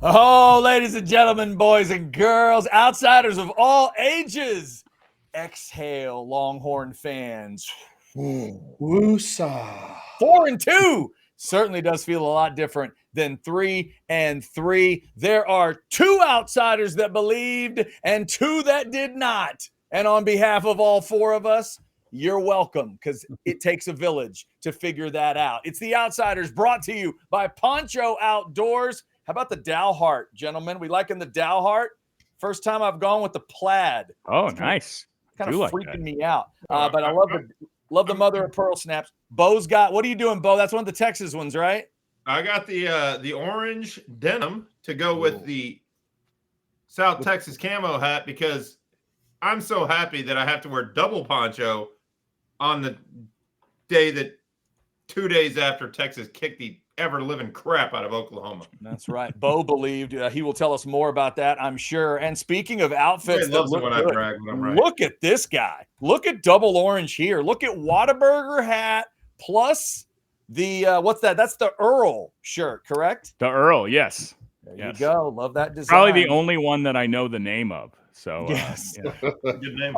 Oh, ladies and gentlemen, boys and girls, outsiders of all ages, exhale, Longhorn fans. Woosah. 4-2 certainly does feel a lot different than 3-3. There are two outsiders that believed and two that did not. And on behalf of all four of us, you're welcome, because it takes a village to figure that out. It's the Outsiders, brought to you by Poncho Outdoors. How about the Dalhart, gentlemen? We liking the Dalhart? First time I've gone with the plaid. Oh, It's nice. kind of Do like freaking that. me out. But I love the mother of pearl snaps. Beau's got. What are you doing, Beau? That's one of the Texas ones, right? I got the orange denim to go with the South Texas camo hat because I'm so happy that I have to wear double poncho on the day that 2 days after Texas kicked the ever living crap out of Oklahoma. That's right. Beau believed. He will tell us more about that, I'm sure. And speaking of outfits Everybody that loves it look when I good, brag when I'm right. look at this guy. Look at double orange here. Look at Whataburger hat plus the what's that? That's the Earl shirt, correct? The Earl, yes. There Yes. you go. Love that design. Probably the only one that I know the name of. So Yes. yeah. Good name.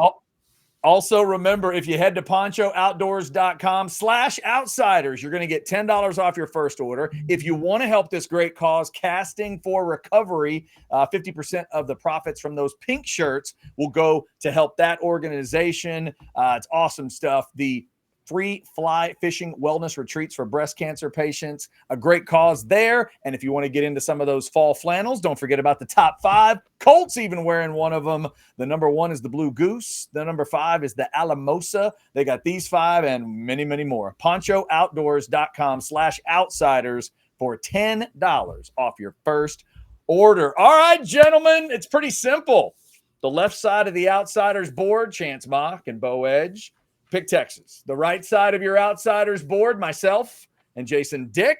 Also, remember, if you head to ponchooutdoors.com/outsiders, you're going to get $10 off your first order. If you want to help this great cause, Casting for Recovery, 50% of the profits from those pink shirts will go to help that organization. It's awesome stuff. The free fly fishing wellness retreats for breast cancer patients, a great cause there. And if you want to get into some of those fall flannels, don't forget about the top 5. Colts even wearing one of them. The number 1 is the Blue Goose. The number 5 is the Alamosa. They got these 5 and many, many more. ponchooutdoors.com/outsiders for $10 off your first order. All right, gentlemen, it's pretty simple. The left side of the Outsiders board, Chance Mock and Beau Edge, pick Texas. The right side of your Outsiders board, myself and Jason Dick,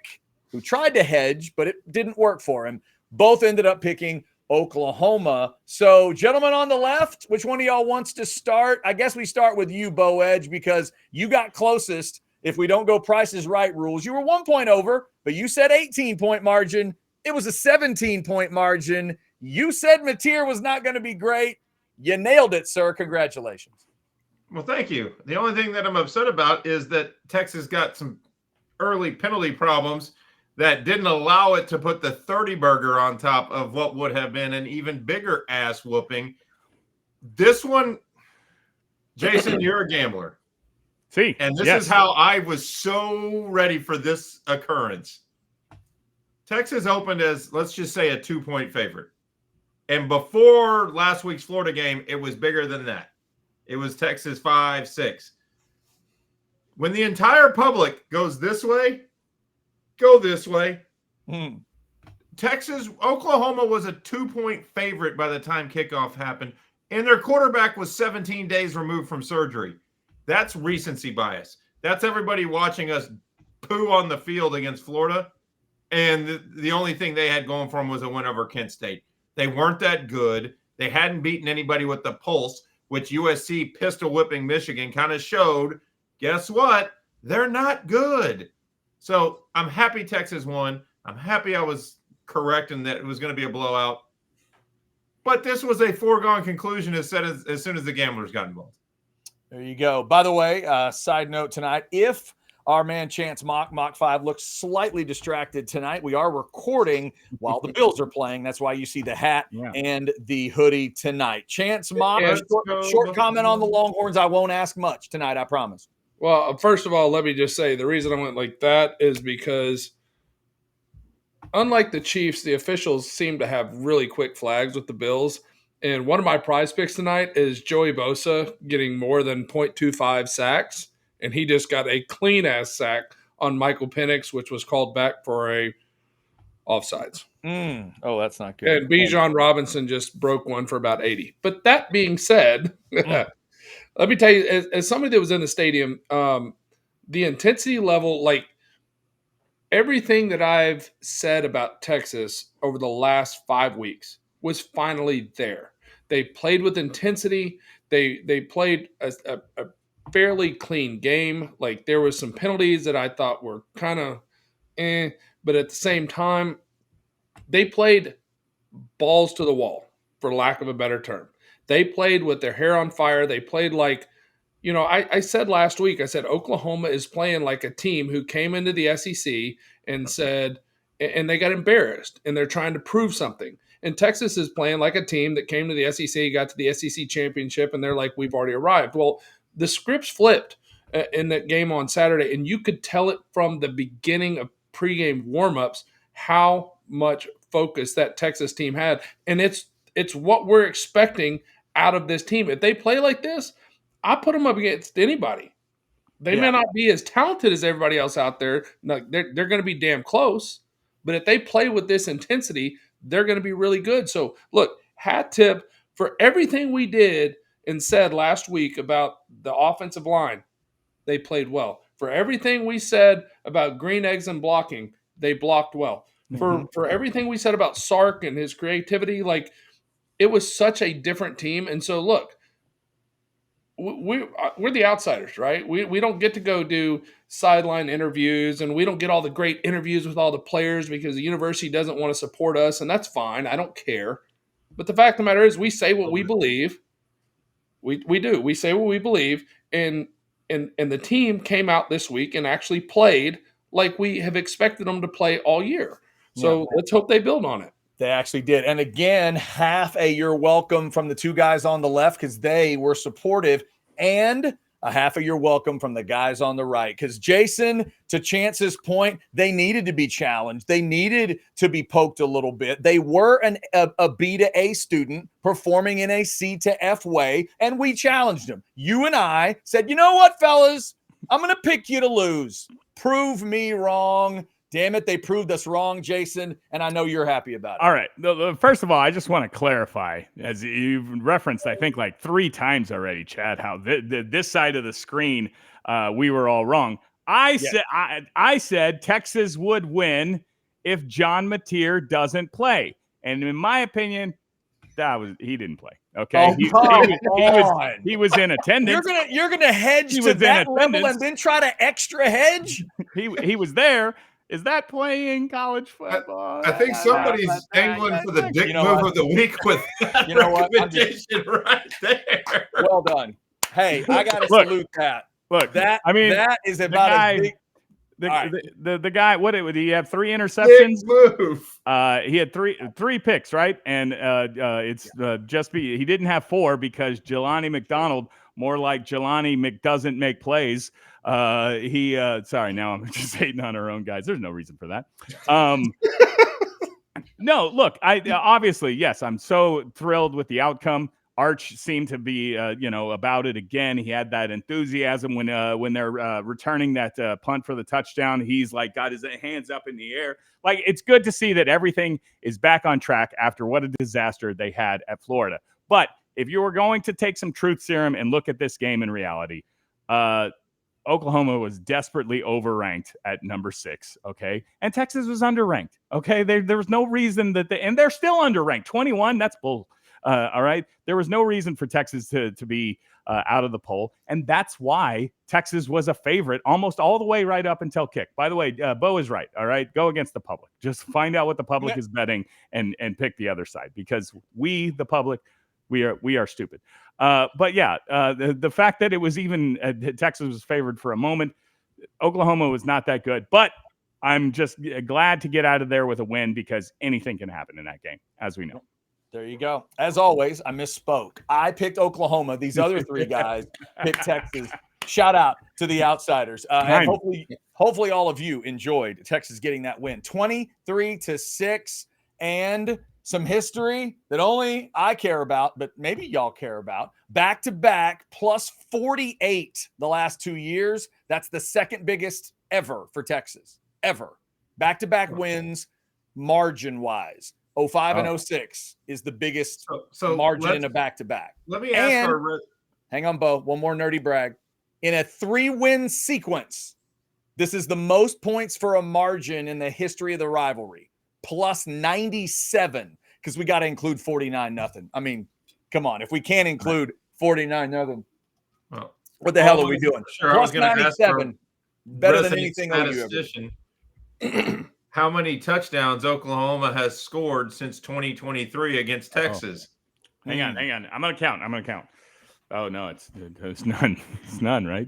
who tried to hedge, but it didn't work for him, both ended up picking Oklahoma. So, gentlemen on the left, which one of y'all wants to start? I guess we start with you, Beau Edge, because you got closest. If we don't go Price is Right rules, you were 1 point over, but you said 18-point margin. It was a 17-point margin. You said Mateer was not going to be great. You nailed it, sir. Congratulations. Well, thank you. The only thing that I'm upset about is that Texas got some early penalty problems that didn't allow it to put the 30 burger on top of what would have been an even bigger ass whooping. This one, Jason, you're a gambler. See, And this yes. is how I was so ready for this occurrence. Texas opened as, let's just say, a 2-point favorite. And before last week's Florida game, it was bigger than that. It was Texas 5-6. When the entire public goes this way, go this way. Texas, Oklahoma was a 2-point favorite by the time kickoff happened, and their quarterback was 17 days removed from surgery. That's recency bias. That's everybody watching us poo on the field against Florida, and the only thing they had going for them was a win over Kent State. They weren't that good. They hadn't beaten anybody with the pulse, which USC pistol whipping Michigan kind of showed. Guess what? They're not good. So I'm happy Texas won. I'm happy I was correct in that it was going to be a blowout. But this was a foregone conclusion as soon as the gamblers got involved. There you go. By the way, side note tonight, if our man Chance Mock 5 looks slightly distracted tonight, we are recording while the Bills are playing. That's why you see the hat and the hoodie tonight. Chance Mock, short comment on the Longhorns. I won't ask much tonight, I promise. Well, first of all, let me just say the reason I went like that is because unlike the Chiefs, the officials seem to have really quick flags with the Bills. And one of my prize picks tonight is Joey Bosa getting more than 0.25 sacks. And he just got a clean-ass sack on Michael Penix, which was called back for a offsides. Oh, that's not good. And Bijan Robinson just broke one for about 80. But that being said, let me tell you, as somebody that was in the stadium, the intensity level, like everything that I've said about Texas over the last 5 weeks was finally there. They played with intensity. They played a fairly clean game. Like there was some penalties that I thought were kind of but at the same time, they played balls to the wall, for lack of a better term. They played with their hair on fire. They played like, I said last week, I said Oklahoma is playing like a team who came into the SEC and said, and they got embarrassed, and they're trying to prove something. And Texas is playing like a team that came to the SEC, got to the SEC championship, and they're like, we've already arrived. Well, the scripts flipped in that game on Saturday, and you could tell it from the beginning of pregame warmups how much focus that Texas team had. And it's what we're expecting out of this team. If they play like this, I put them up against anybody. They may not be as talented as everybody else out there. No, they're going to be damn close. But if they play with this intensity, they're going to be really good. So, look, hat tip for everything we did and said last week about the offensive line. They played well. For everything we said about green eggs and blocking, they blocked well. For everything we said about Sark and his creativity, like, it was such a different team. And so, look, we're the outsiders, right? We don't get to go do sideline interviews, and we don't get all the great interviews with all the players because the university doesn't want to support us, and that's fine. I don't care. But the fact of the matter is, we say what we believe. We do. We say what we believe, and the team came out this week and actually played like we have expected them to play all year. So let's hope they build on it. They actually did. And again, half a you're welcome from the two guys on the left because they were supportive, and a half a you're welcome from the guys on the right. Because Jason, to Chance's point, they needed to be challenged. They needed to be poked a little bit. They were a B to A student performing in a C to F way, and we challenged them. You and I said, you know what, fellas? I'm going to pick you to lose. Prove me wrong. Damn it, they proved us wrong, Jason, and I know you're happy about it. All right. First of all, I just want to clarify, as you've referenced, I think like 3 times already, Chad, how this side of the screen, we were all wrong. I said Texas would win if John Mateer doesn't play, and in my opinion, he didn't play. Okay, he was in attendance. You're gonna hedge to that level and then try to extra hedge. He was there. Is that playing college football? I think somebody's angling for the dick move of the week with that recommendation right there. Well done. Hey, I got to salute that. Look, that is about as big. The guy, what did he have? 3 interceptions. Big move. He had three picks, right? And he didn't have 4 because Jelani McDonald, more like Jelani McDoesn't make plays. Sorry, now I'm just hating on our own guys. There's no reason for that. No, look, obviously, yes, I'm so thrilled with the outcome. Arch seemed to be, about it again. He had that enthusiasm when they're returning that punt for the touchdown. He's like got his hands up in the air. Like, it's good to see that everything is back on track after what a disaster they had at Florida. But if you were going to take some truth serum and look at this game in reality, Oklahoma was desperately overranked at number 6, okay? And Texas was underranked, okay? There was no reason and they're still underranked. 21, that's bull. All right? There was no reason for Texas to be out of the poll, and that's why Texas was a favorite almost all the way right up until kick. By the way, Beau is right, all right? Go against the public. Just find out what the public is betting and pick the other side, because we, the public, we are stupid. But yeah, the fact that it was even Texas was favored for a moment, Oklahoma was not that good. But I'm just glad to get out of there with a win, because anything can happen in that game, as we know. There you go. As always, I misspoke. I picked Oklahoma. These other 3 guys picked Texas. Shout out to the outsiders. And hopefully all of you enjoyed Texas getting that win. 23-6, and some history that only I care about, but maybe y'all care about. Back-to-back plus 48 the last 2 years. That's the second biggest ever for Texas, ever. Back-to-back wins margin-wise. 05 and 06 is the biggest margin in a back-to-back. Let me ask hang on, Beau, one more nerdy brag. In a 3-win sequence, this is the most points for a margin in the history of the rivalry. Plus 97, because we got to include 49-0. I mean, come on. If we can't include 49-0, what the hell are we doing? Sure, Plus 97, better than anything OU ever. how many touchdowns Oklahoma has scored since 2023 against Texas. Hang on. I'm gonna count. Oh no, it's none. It's none, right?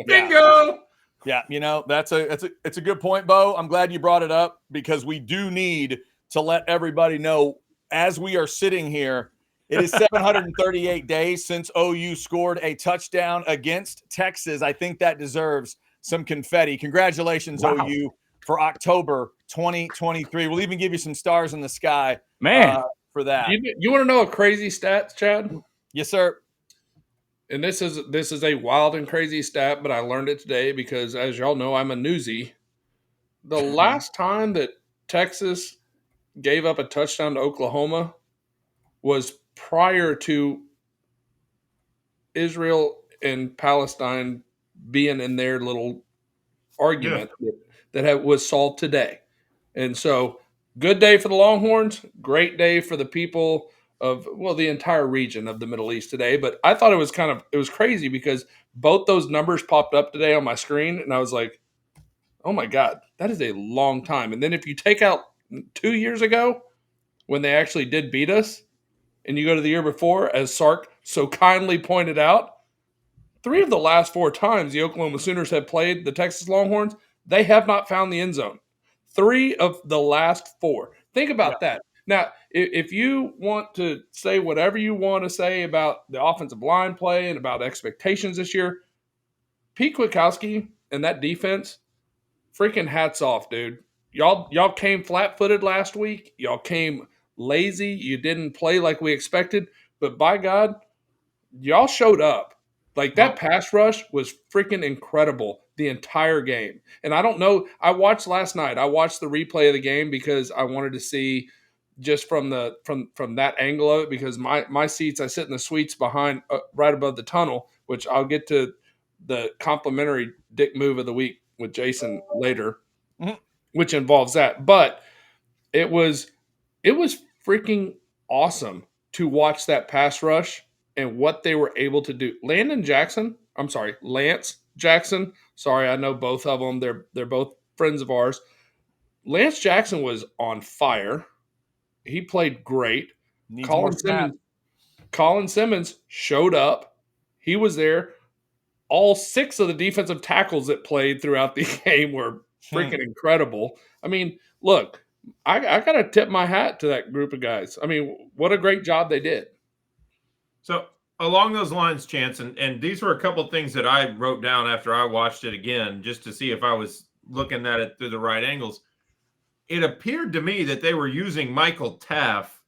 Bingo! Yeah, it's a good point, Beau. I'm glad you brought it up because we do need to let everybody know as we are sitting here. It is 738 days since OU scored a touchdown against Texas. I think that deserves some confetti. Congratulations, Wow. OU, for October 2023. We'll even give you some stars in the sky, Man. for that. You want to know a crazy stat, Chad? Yes, sir. And this is a wild and crazy stat, but I learned it today because, as y'all know, I'm a newsie. The last time that Texas gave up a touchdown to Oklahoma was prior to Israel and Palestine being in their little argument that was solved today. And so, good day for the Longhorns, great day for the people of, well, the entire region of the Middle East today. But I thought it was crazy because both those numbers popped up today on my screen, and I was like, oh my God, that is a long time. And then if you take out 2 years ago when they actually did beat us, and you go to the year before, as Sark so kindly pointed out, 3 of the last 4 times the Oklahoma Sooners have played the Texas Longhorns, they have not found the end zone. 3 of the last 4. Think about that. Now, if you want to say whatever you want to say about the offensive line play and about expectations this year, Pete Kwiatkowski and that defense, freaking hats off, dude. Y'all came flat-footed last week. Y'all came lazy. You didn't play like we expected. But by God, y'all showed up. Like, that pass rush was freaking incredible the entire game. And I don't know. I watched last night. I watched the replay of the game because I wanted to see just from that angle of it, because my seats, I sit in the suites behind right above the tunnel, which I'll get to the complimentary dick move of the week with Jason later, which involves that. But it was freaking awesome to watch that pass rush and what they were able to do. Lance Jackson. Sorry, I know both of them. They're both friends of ours. Lance Jackson was on fire. He played great. Colin Simmons showed up. He was there. All 6 of the defensive tackles that played throughout the game were freaking incredible. I mean, look, I got to tip my hat to that group of guys. I mean, what a great job they did. So along those lines, Chance, and these were a couple of things that I wrote down after I watched it again, just to see if I was looking at it through the right angles. It appeared to me that they were using Michael Taff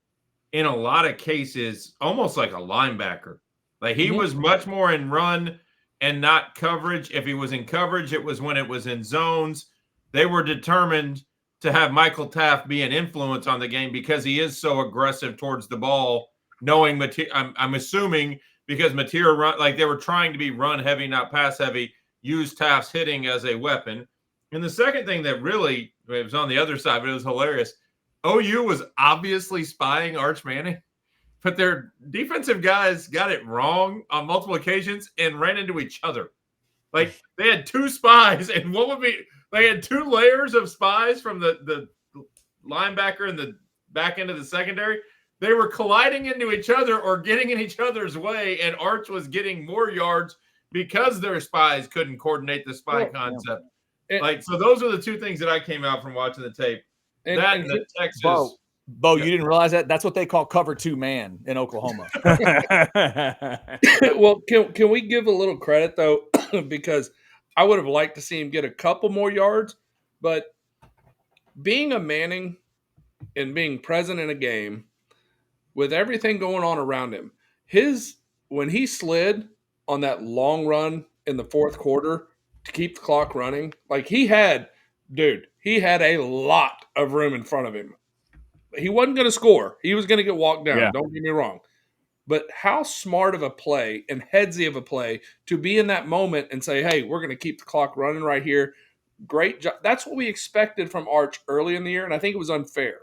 in a lot of cases almost like a linebacker. Like, he was much more in run and not coverage. If he was in coverage, it was when it was in zones. They were determined to have Michael Taff be an influence on the game because he is so aggressive towards the ball, knowing I'm assuming because Mateer run, like, they were trying to be run heavy, not pass heavy, use Taft's hitting as a weapon. And the second thing that really, it was on the other side, but it was hilarious. OU was obviously spying Arch Manning, but their defensive guys got it wrong on multiple occasions and ran into each other. Like, they had 2 spies, and they had 2 layers of spies from the linebacker and the back end of the secondary. They were colliding into each other or getting in each other's way, and Arch was getting more yards because their spies couldn't coordinate the spy concept. So those are the 2 things that I came out from watching the tape. And the Texas. Beau, you didn't realize that? That's what they call cover 2 man in Oklahoma. Well, can we give a little credit, though? Because I would have liked to see him get a couple more yards. But being a Manning and being present in a game with everything going on around him, when he slid on that long run in the 4th quarter to keep the clock running, like, he had a lot of room in front of him. He wasn't going to score. He was going to get walked down. Yeah. Don't get me wrong. But how smart of a play and headsy of a play to be in that moment and say, hey, we're going to keep the clock running right here. Great job. That's what we expected from Arch early in the year, and I think it was unfair.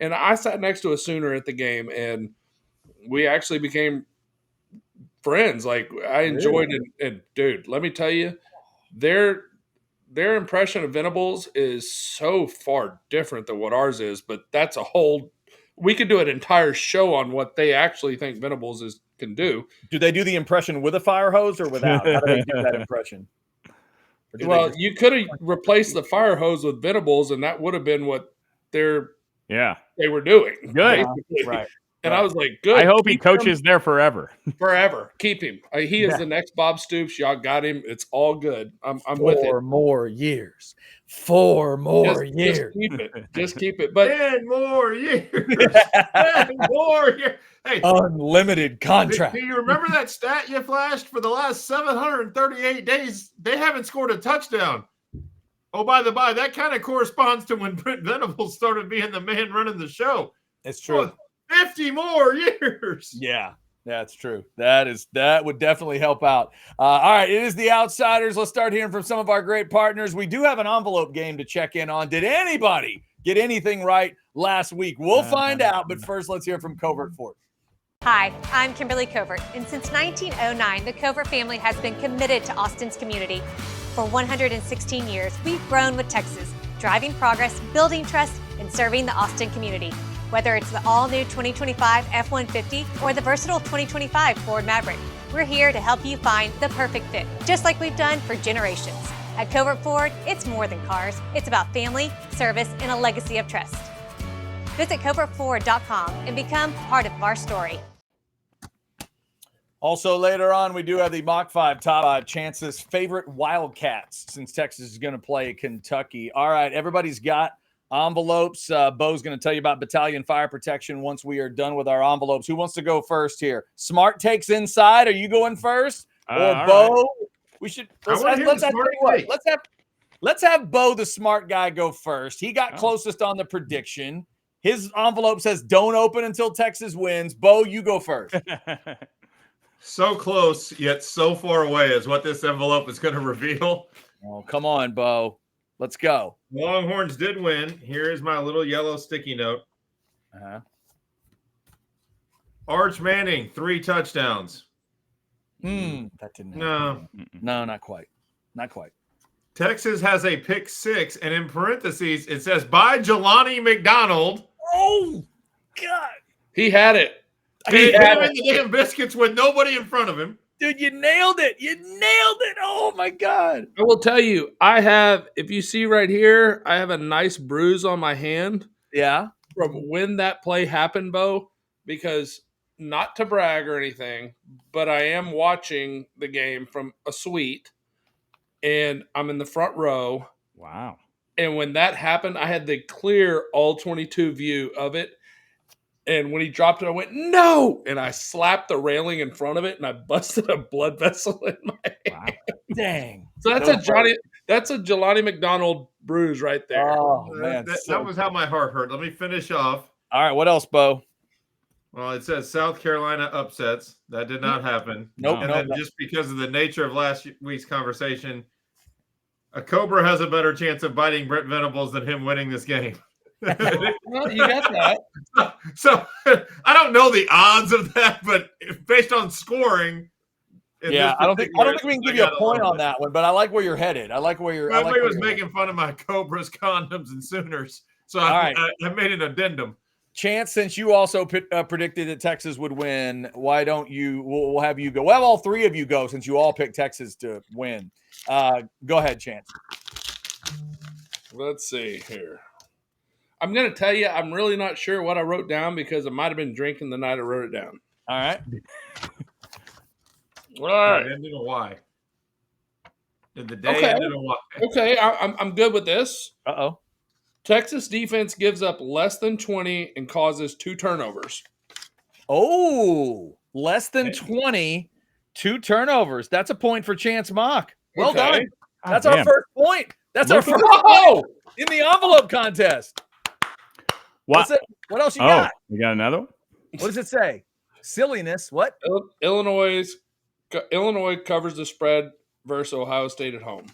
And I sat next to a Sooner at the game, and we actually became friends. Like, I enjoyed it. And dude, let me tell you, their impression of Venables is so far different than what ours is, but that's a whole. We could do an entire show on what they actually think Venables can do. Do they do the impression with a fire hose or without? How do they do that impression? Well, you could have replaced the fire hose with Venables, and that would have been what they were doing. Good. Right. And I was like, good. I hope he coaches there forever. Forever. Keep him. He is the next Bob Stoops. Y'all got him. It's all good. I'm with it. 4 more years. 4 more years. Just keep it. Just keep it. But 10 more years. 10 more years. Hey, unlimited contract. Do you remember that stat you flashed? For the last 738 days, they haven't scored a touchdown. Oh, by the by, that kind of corresponds to when Brent Venables started being the man running the show. It's true. 50 more years. Yeah, that's true. That would definitely help out. All right, it is the Outsiders. Let's start hearing from some of our great partners. We do have an envelope game to check in on. Did anybody get anything right last week? We'll find out. But first, let's hear from Covert Ford. Hi, I'm Kimberly Covert, and since 1909, the Covert family has been committed to Austin's community. For 116 years, we've grown with Texas, driving progress, building trust, and serving the Austin community. Whether it's the all-new 2025 F-150 or the versatile 2025 Ford Maverick, we're here to help you find the perfect fit, just like we've done for generations. At Covert Ford, it's more than cars. It's about family, service, and a legacy of trust. Visit covertford.com and become part of our story. Also, later on, we do have the Mach 5 top 5 Chance's favorite Wildcats since Texas is going to play Kentucky. All right, everybody's got envelopes. Beau's going to tell you about battalion fire protection once we are done with our envelopes. Who wants to go first here? Smart takes inside. Are you going first? Or Beau? Right. We should let's have Beau, the smart guy, go first. He got closest on the prediction. His envelope says don't open until Texas wins. Beau, you go first. So close, yet so far away is what this envelope is going to reveal. Oh, come on, Beau. Let's go. Longhorns did win. Here is my little yellow sticky note. Arch Manning, 3 touchdowns. That didn't happen. No, not quite. Not quite. Texas has a pick 6, and in parentheses, it says, by Jelani McDonald. Oh, God. He had it. He had the damn biscuits with nobody in front of him. Dude, you nailed it. You nailed it. Oh, my God. I will tell you, if you see right here, I have a nice bruise on my hand. Yeah. From when that play happened, Beau, because not to brag or anything, but I am watching the game from a suite, and I'm in the front row. Wow. And when that happened, I had the clear all-22 view of it. And when he dropped it, I went, no! And I slapped the railing in front of it, and I busted a blood vessel in my hand. Dang. So that's a Jelani McDonald bruise right there. Oh, man. That was how my heart hurt. Let me finish off. All right, what else, Beau? Well, it says South Carolina upsets. That did not happen. Nope. And then just because of the nature of last week's conversation, a Cobra has a better chance of biting Brent Venables than him winning this game. Well, you got that. So I don't know the odds of that, but based on scoring, I don't think we can give you a point on that one. But I like where you're headed. I like where you're. Everybody was making fun of my Cobras, condoms, and Sooners, so I made an addendum. Chance, since you also predicted that Texas would win, why don't you? We'll have you go. We'll have all 3 of you go since you all picked Texas to win. Go ahead, Chance. Let's see here. I'm going to tell you, I'm really not sure what I wrote down because I might have been drinking the night I wrote it down. All right. All right. End in a Y. Did the day end in a Y? Okay, I'm good with this. Uh-oh. Texas defense gives up less than 20 and causes 2 turnovers. Oh, less than 20, 2 turnovers. That's a point for Chance Mock. Well done. That's our first point. That's our first point in the envelope contest. What else you got? You got another one? What does it say? Silliness. What? Illinois covers the spread versus Ohio State at home.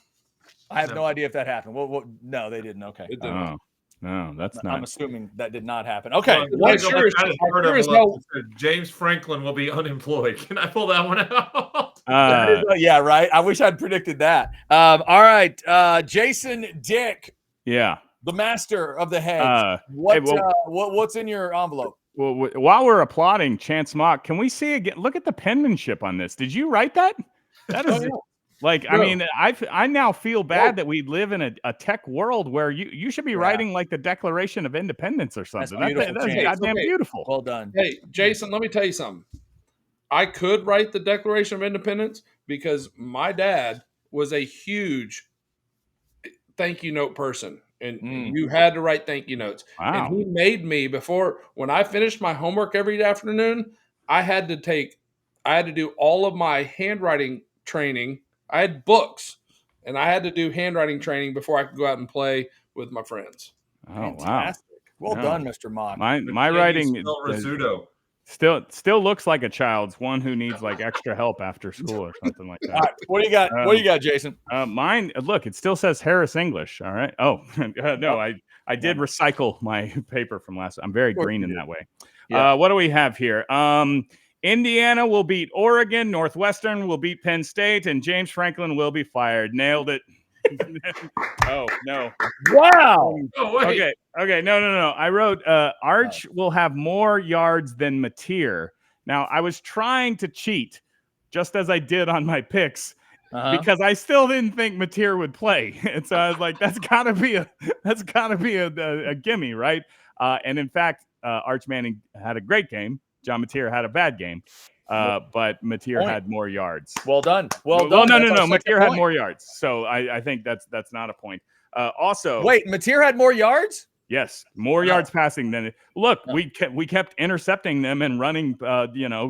I have no idea if that happened. No, they didn't. Okay. It didn't. No, that's not. I'm assuming that did not happen. Okay. James Franklin will be unemployed. Can I pull that one out? Yeah, right. I wish I'd predicted that. All right, Jason Dick, Yeah. the master of the hedge. What's in your envelope? Well, while we're applauding Chance Mock, can we see again? Look at the penmanship on this. Did you write that? That is like, Bro. I mean, I now feel bad that we live in a tech world where you should be writing like the Declaration of Independence or something. That's beautiful, goddamn beautiful. Well done. Hey, Jason, let me tell you something. I could write the Declaration of Independence because my dad was a huge thank you note person. And you had to write thank you notes. Wow. And he made me when I finished my homework every afternoon, I had to do all of my handwriting training. I had books and I had to do handwriting training before I could go out and play with my friends. Oh, Fantastic. wow. Well done, Mr. Mock. My writing still looks like a child's, one who needs like extra help after school or something like that. All right, what do you got? What do you got, Jason? Mine, look, it still says Harris English. All right. Oh, no, I did recycle my paper from last. I'm very green in that way. Yeah. What do we have here? Indiana will beat Oregon, Northwestern will beat Penn State, and James Franklin will be fired. Nailed it. Oh, no. Wow. Okay. No. I wrote Arch will have more yards than Mateer. Now, I was trying to cheat, just as I did on my picks, because I still didn't think Mateer would play. And so I was like, that's gotta be a gimme, right? And in fact, Arch Manning had a great game. John Mateer had a bad game. But Mateer had more yards. Well done. Well, no. Mateer had more yards. So I think that's not a point. Also, wait, Mateer had more yards? Yes, more yards passing than look. We kept intercepting them and running,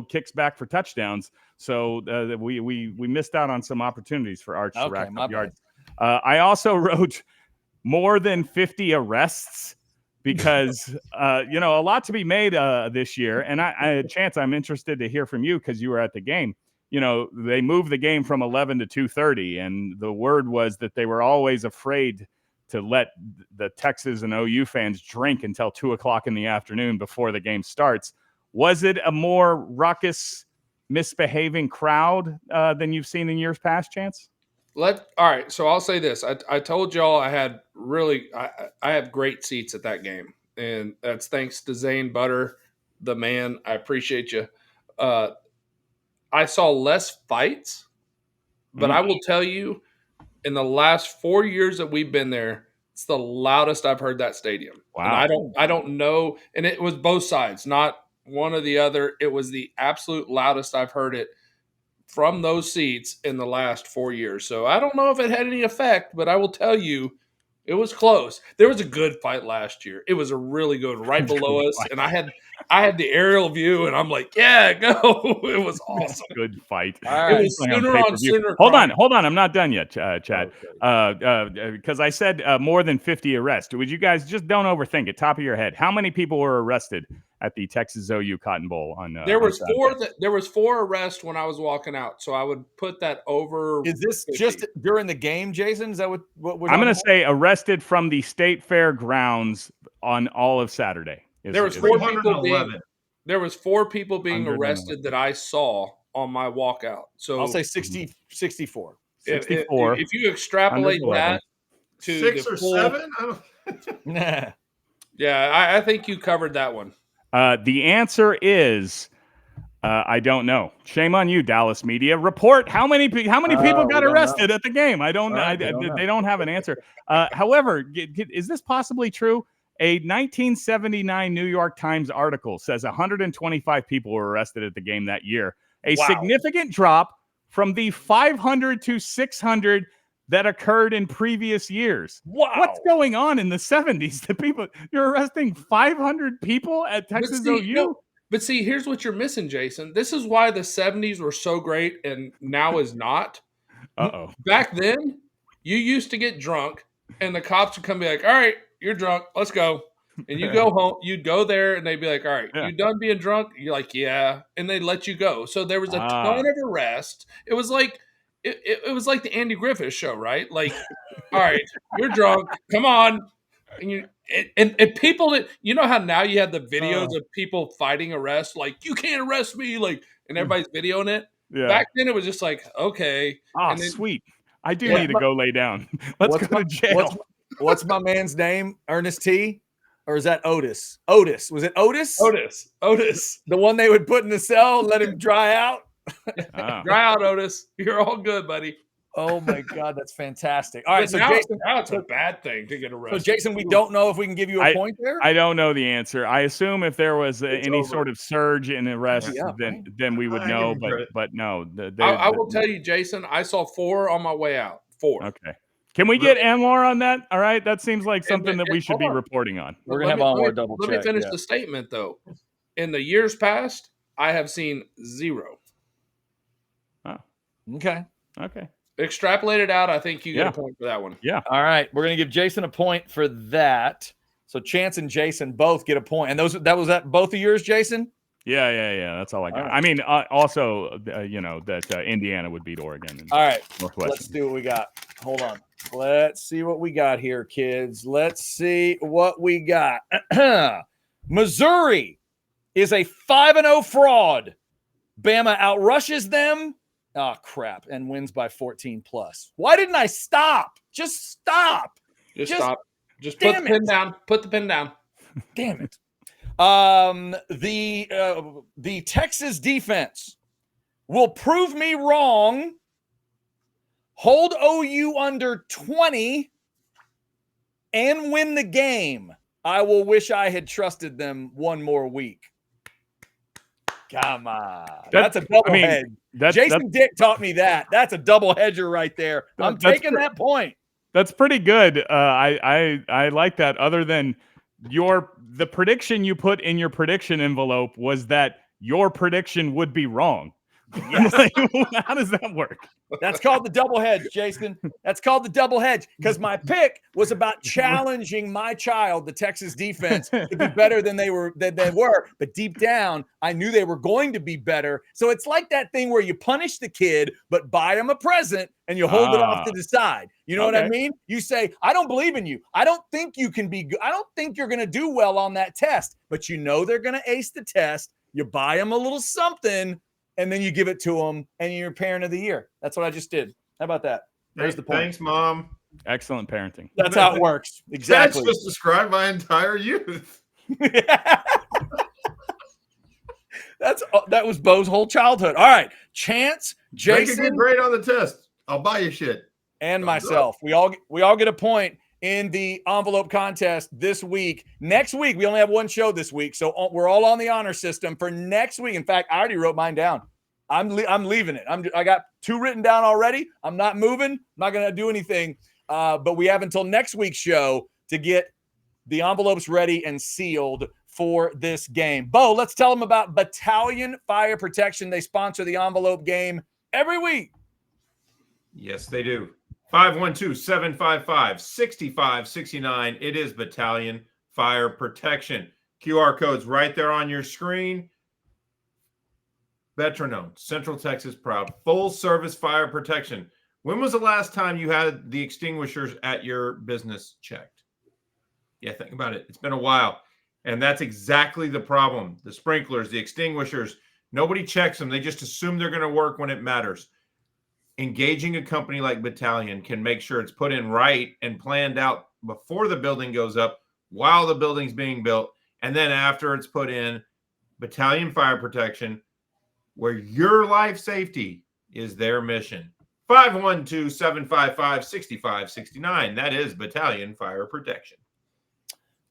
kicks back for touchdowns. So we missed out on some opportunities for Arch to rack up yards. I also wrote more than 50 arrests because a lot to be made this year. And Chance, I'm interested to hear from you because you were at the game. They moved the game from 11 to 2:30, and the word was that they were always afraid to let the Texas and OU fans drink until 2:00 in the afternoon before the game starts. Was it a more raucous, misbehaving crowd than you've seen in years past, Chance? All right. So I'll say this. I told y'all I had I have great seats at that game. And that's thanks to Zane Butter, the man. I appreciate you. I saw less fights, but I will tell you, in the last 4 years that we've been there, it's the loudest I've heard that stadium. Wow. And I don't know. And it was both sides, not one or the other. It was the absolute loudest I've heard it from those seats in the last 4 years. So I don't know if it had any effect, but I will tell you, it was close. There was a good fight last year. It was a really good right below us. And I had the aerial view, and I'm like, yeah, go. It was awesome. Good fight. It was sooner on sooner. Hold on. I'm not done yet, Chad. Because I said more than 50 arrests. Would you guys just don't overthink it? Top of your head. How many people were arrested at the Texas OU Cotton Bowl on there was four. There was 4 arrests when I was walking out, so I would put that over. Is this 50. Just during the game, Jason? Is that what was? I'm going to say arrested from the state fair grounds on all of Saturday. There was 4 people being arrested that I saw on my walkout. So I'll say 64. 64. If you extrapolate that to 6 or 7, yeah, I think you covered that one. The answer is I don't know. Shame on you, Dallas media. Report how many people got arrested at the game. I don't. They don't have an answer. However, is this possibly true? A 1979 New York Times article says 125 people were arrested at the game that year. A significant drop from the 500 to 600 that occurred in previous years. Wow. What's going on in the 70s? You're arresting 500 people at Texas OU? But see, here's what you're missing, Jason. This is why the 70s were so great and now is not. Uh-oh. Back then, you used to get drunk and the cops would come and be like, all right, you're drunk. Let's go. And you go home. You'd go there and they'd be like, all right, you done being drunk? You're like, yeah. And they'd let you go. So there was a ton of arrests. It was like it was like the Andy Griffith show, right? Like, all right, you're drunk. Come on. And people that how now you have the videos of people fighting arrests, like you can't arrest me, like, and everybody's videoing it. Back then it was just like, okay. Oh, And then, sweet. I do Yeah. need to go lay down. Let's What's go to jail. What's my man's name? Ernest T? Or is that Otis? Otis. Was it Otis? Otis. The one they would put in the cell, let him dry out? Ah. Dry out, Otis. You're all good, buddy. Oh my God, that's fantastic. All right, But so now, Jason, now it's a bad thing to get arrested. so Jason, we don't know if we can give you a point there. I don't know the answer. I assume if there was any over. sort of surge in arrests, Yeah, right. then we would I know. give him credit. But no. I will tell you, Jason, I saw 4 on my way out. 4. Okay. Can we get Anwar on that? All right. That seems like something that we should hold be on. reporting on. We're gonna have Anwar double check. Let me finish yeah. the statement, though. In the years past, I have seen 0. Okay. Okay. Extrapolate it out. I think you get a point for that one. Yeah. All right, we're gonna give Jason a point for that. So Chance and Jason both get a point, and that was both of yours, Jason. Yeah. That's all I got. All right. I mean, also, that Indiana would beat Oregon. And All right, Northwestern. let's see what we got. Hold on. Let's see what we got here, kids. Let's see what we got. Missouri is a 5-0 fraud. Bama outrushes them. Oh, crap. And wins by 14 plus. Why didn't I stop? Just stop. Just stop. Just damn put the pen down. Put the pen down. Damn it. The Texas defense will prove me wrong. Hold OU under 20 and win the game. I will wish I had trusted them one more week. Come on. That's a double hedge. Jason Dick taught me that. That's a double hedger right there. I'm taking that point. That's pretty good. I like that. Other than the prediction you put in your prediction envelope was that your prediction would be wrong. Yes. How does that work? That's called the double hedge, Jason. That's called the double hedge because my pick was about challenging my child, the Texas defense, to be better than they were. But deep down, I knew they were going to be better. So it's like that thing where you punish the kid, but buy him a present and you hold it off to the side. You know what I mean? You say, I don't believe in you. I don't think you can be good. I don't think you're going to do well on that test, but you know they're going to ace the test. You buy them a little something, and then you give it to them, and you're parent of the year. That's what I just did. How about that? There's the point. Thanks, Mom. Excellent parenting. That's how it works. Exactly. That's just described my entire youth. That was Beau's whole childhood. All right, Chance, Jason, Make a good grade on the test. I'll buy you shit. and myself. We all get a point in the envelope contest this week. Next week, we only have one show this week, so we're all on the honor system for next week. In fact, I already wrote mine down. I'm leaving it. I got 2 written down already. I'm not moving. I'm not going to do anything. But we have until next week's show to get the envelopes ready and sealed for this game. Beau, let's tell them about Battalion Fire Protection. They sponsor the envelope game every week. Yes, they do. 512-755-6569. It is Battalion Fire Protection. QR code's right there on your screen. Veteran-owned, Central Texas proud, full-service fire protection. When was the last time you had the extinguishers at your business checked? Yeah, think about it. It's been a while. And that's exactly the problem. The sprinklers, the extinguishers, nobody checks them. They just assume they're going to work when it matters. Engaging a company like Battalion can make sure it's put in right and planned out before the building goes up, while the building's being built, and then after it's put in. Battalion Fire Protection, where your life safety is their mission. 512-755-6569. That is Battalion Fire Protection.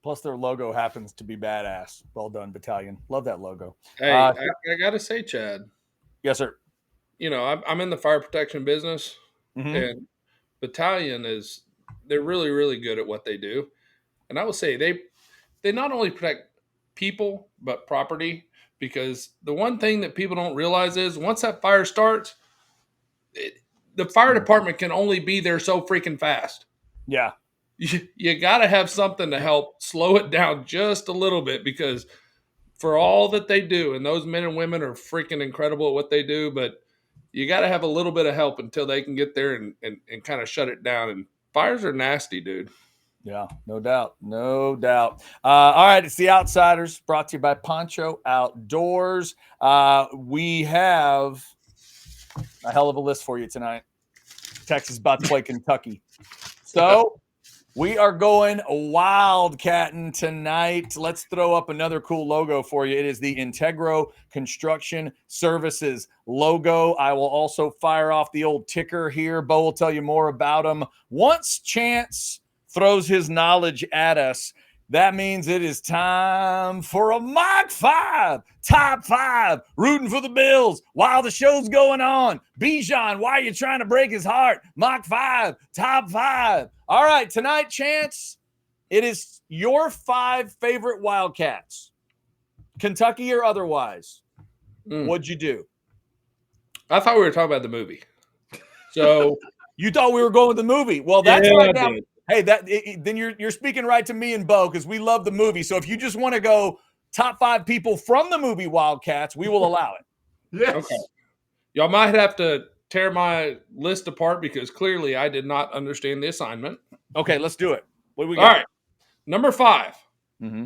Plus, their logo happens to be badass. Well done, Battalion. Love that logo. Hey, I got to say, Chad. Yes, sir. You know, I'm in the fire protection business, and Battalion they're really, really good at what they do. And I will say they not only protect people, but property, because the one thing that people don't realize is once that fire starts, the fire department can only be there so freaking fast. Yeah. You got to have something to help slow it down just a little bit, because for all that they do, and those men and women are freaking incredible at what they do, but you got to have a little bit of help until they can get there and kind of shut it down. And fires are nasty, dude. Yeah, no doubt. No doubt. All right, it's The Outsiders, brought to you by Poncho Outdoors. We have A hell of a list for you tonight. Texas about to play Kentucky. So we are going Wildcatting tonight. Let's throw up another cool logo for you. It is the Integro Construction Services logo. I will also fire off the old ticker here. Beau will tell you more about them. Once Chance throws his knowledge at us, that means it is time for a Mock 5, Top 5, rooting for the Bills while the show's going on. Bijan, why are you trying to break his heart? Mock 5, Top 5. All right, tonight, Chance, it is your 5 favorite Wildcats, Kentucky or otherwise. What'd you do? I thought we were talking about the movie. So you thought we were going with the movie. Well, that's yeah, right now. Hey, then you're speaking right to me and Beau because we love the movie. So if you just want to go top 5 people from the movie Wildcats, we will allow it. Yes. Okay. Y'all might have to tear my list apart because clearly I did not understand the assignment. Okay, let's do it. What do we got? All right. Number 5. Mm-hmm.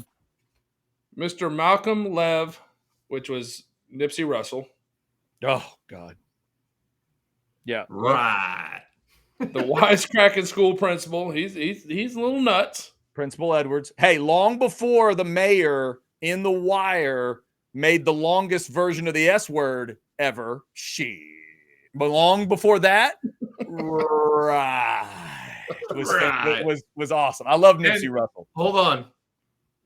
Mr. Malcolm Lev, which was Nipsey Russell. Oh, God. Yeah. Right. The wisecracking school principal. He's a little nuts. Principal Edwards. Hey, long before the mayor in The Wire made the longest version of the S word ever, but long before that, right. Was awesome. I love Nipsey Russell. Hold on.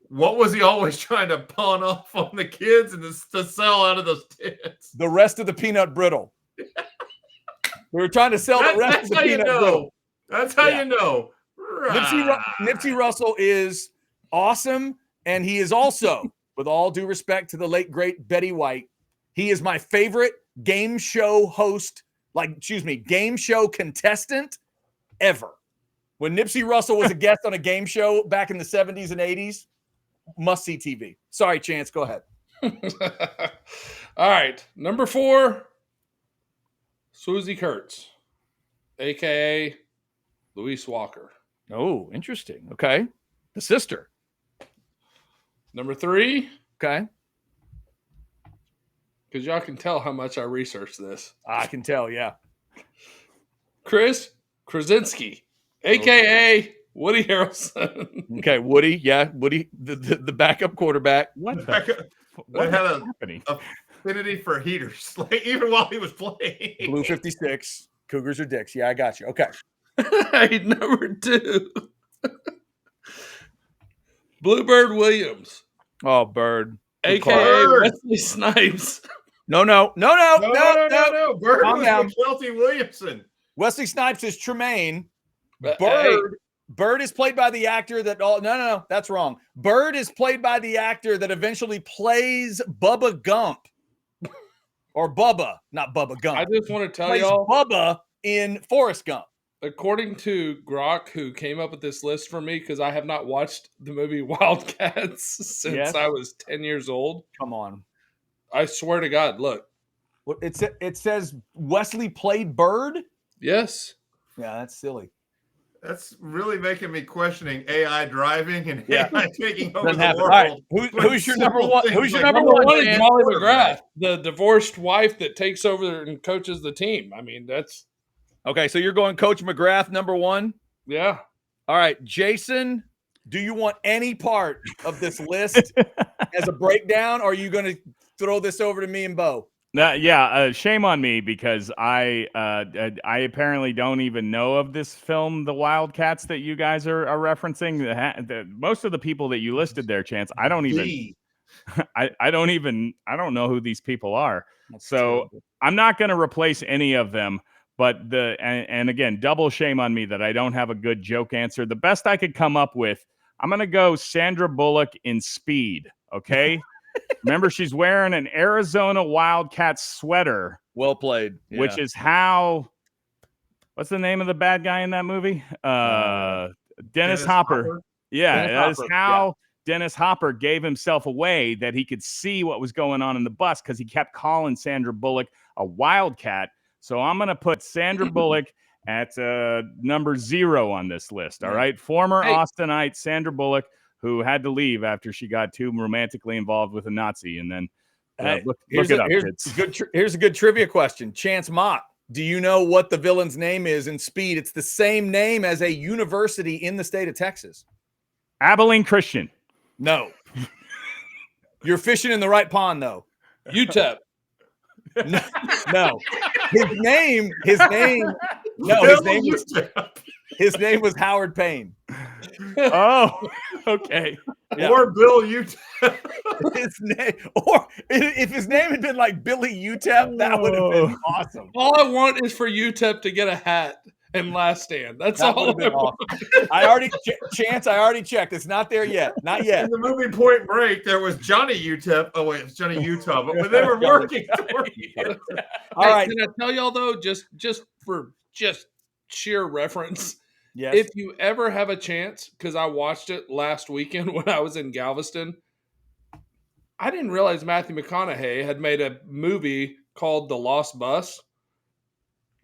What was he always trying to pawn off on the kids and to sell out of those tents? The rest of the peanut brittle. We were trying to sell the rest of the peanut brittle. That's how you know. Right. Nipsey Russell is awesome, and he is also, with all due respect to the late, great Betty White, he is my favorite game show game show contestant ever. When Nipsey Russell was a guest on a game show back in the 70s and 80s, must-see TV. Sorry, Chance, go ahead. All right, number 4, Susie Kurtz, a.k.a. Louise Walker. Oh, interesting. Okay. The sister. Number 3. Okay. Because y'all can tell how much I researched this. I can tell, yeah. Chris Krasinski, a.k.a. Woody Harrelson. Okay, Woody, yeah. Woody, the backup quarterback. What What had is happening? Affinity for heaters, like even while he was playing. Blue 56. Cougars or Dicks. Yeah, I got you. Okay. Hey, number 2. Bluebird Williams. Oh, Bird. A.k.a. Wesley Snipes. No. No. Bird Calm was down. Kelty Williamson. Wesley Snipes is Tremaine. Hey. Bird is played by the actor that no, that's wrong. Bird is played by the actor that eventually plays Bubba Gump. Or Bubba, not Bubba Gump. I just want to tell Plays y'all, Bubba in Forrest Gump. according to Grok, who came up with this list for me, because I have not watched the movie Wildcats since I was 10 years old. Come on. I swear to God, look. It says Wesley played Bird? Yes. Yeah, that's silly. That's really making me questioning AI driving and Yeah. AI taking over Doesn't the happen. world. All right. Who's your number one? Who's your number Number one? one is Dan? Molly McGrath, the divorced wife that takes over and coaches the team. I mean, that's Okay, so you're going Coach McGrath, number 1. yeah. All right, Jason, do you want any part of this list as a breakdown, or are you going to throw this over to me and Beau? Shame on me because I apparently don't even know of this film, The Wildcats, that you guys are referencing. Most of the people that you listed there, Chance, I don't even I don't know who these people are. That's so terrible. I'm not going to replace any of them. But and again, double shame on me that I don't have a good joke answer. The best I could come up with, I'm going to go Sandra Bullock in Speed. Okay. Remember, she's wearing an Arizona Wildcats sweater. Well played. Yeah. Which is how, what's the name of the bad guy in that movie? Dennis Hopper. Yeah, that is how Dennis Hopper gave himself away, that he could see what was going on in the bus because he kept calling Sandra Bullock a Wildcat. So I'm going to put Sandra Bullock at number 0 on this list. All right. Former Austinite Sandra Bullock, who had to leave after she got too romantically involved with a Nazi. And then Hey, look it up. Here's a good trivia question. Chance Mock, do you know what the villain's name is in Speed? It's the same name as a university in the state of Texas. Abilene Christian. No. You're fishing in the right pond, though. UTEP. No. His name was Howard Payne. Oh, okay. Yeah. Or Bill UTEP. His name, or if his name had been like Billy UTEP, that would have been awesome. All I want is for UTEP to get a hat and last stand. That's That all would have been I want. awesome. I already checked. It's not there yet. Not yet. In the movie Point Break, there was Johnny UTEP. Oh wait, it's Johnny Utah, but they were working toward it. All right. Can I tell y'all though, just for sheer reference, Yes. if you ever have a chance, because I watched it last weekend when I was in Galveston, I didn't realize Matthew McConaughey had made a movie called The Lost Bus.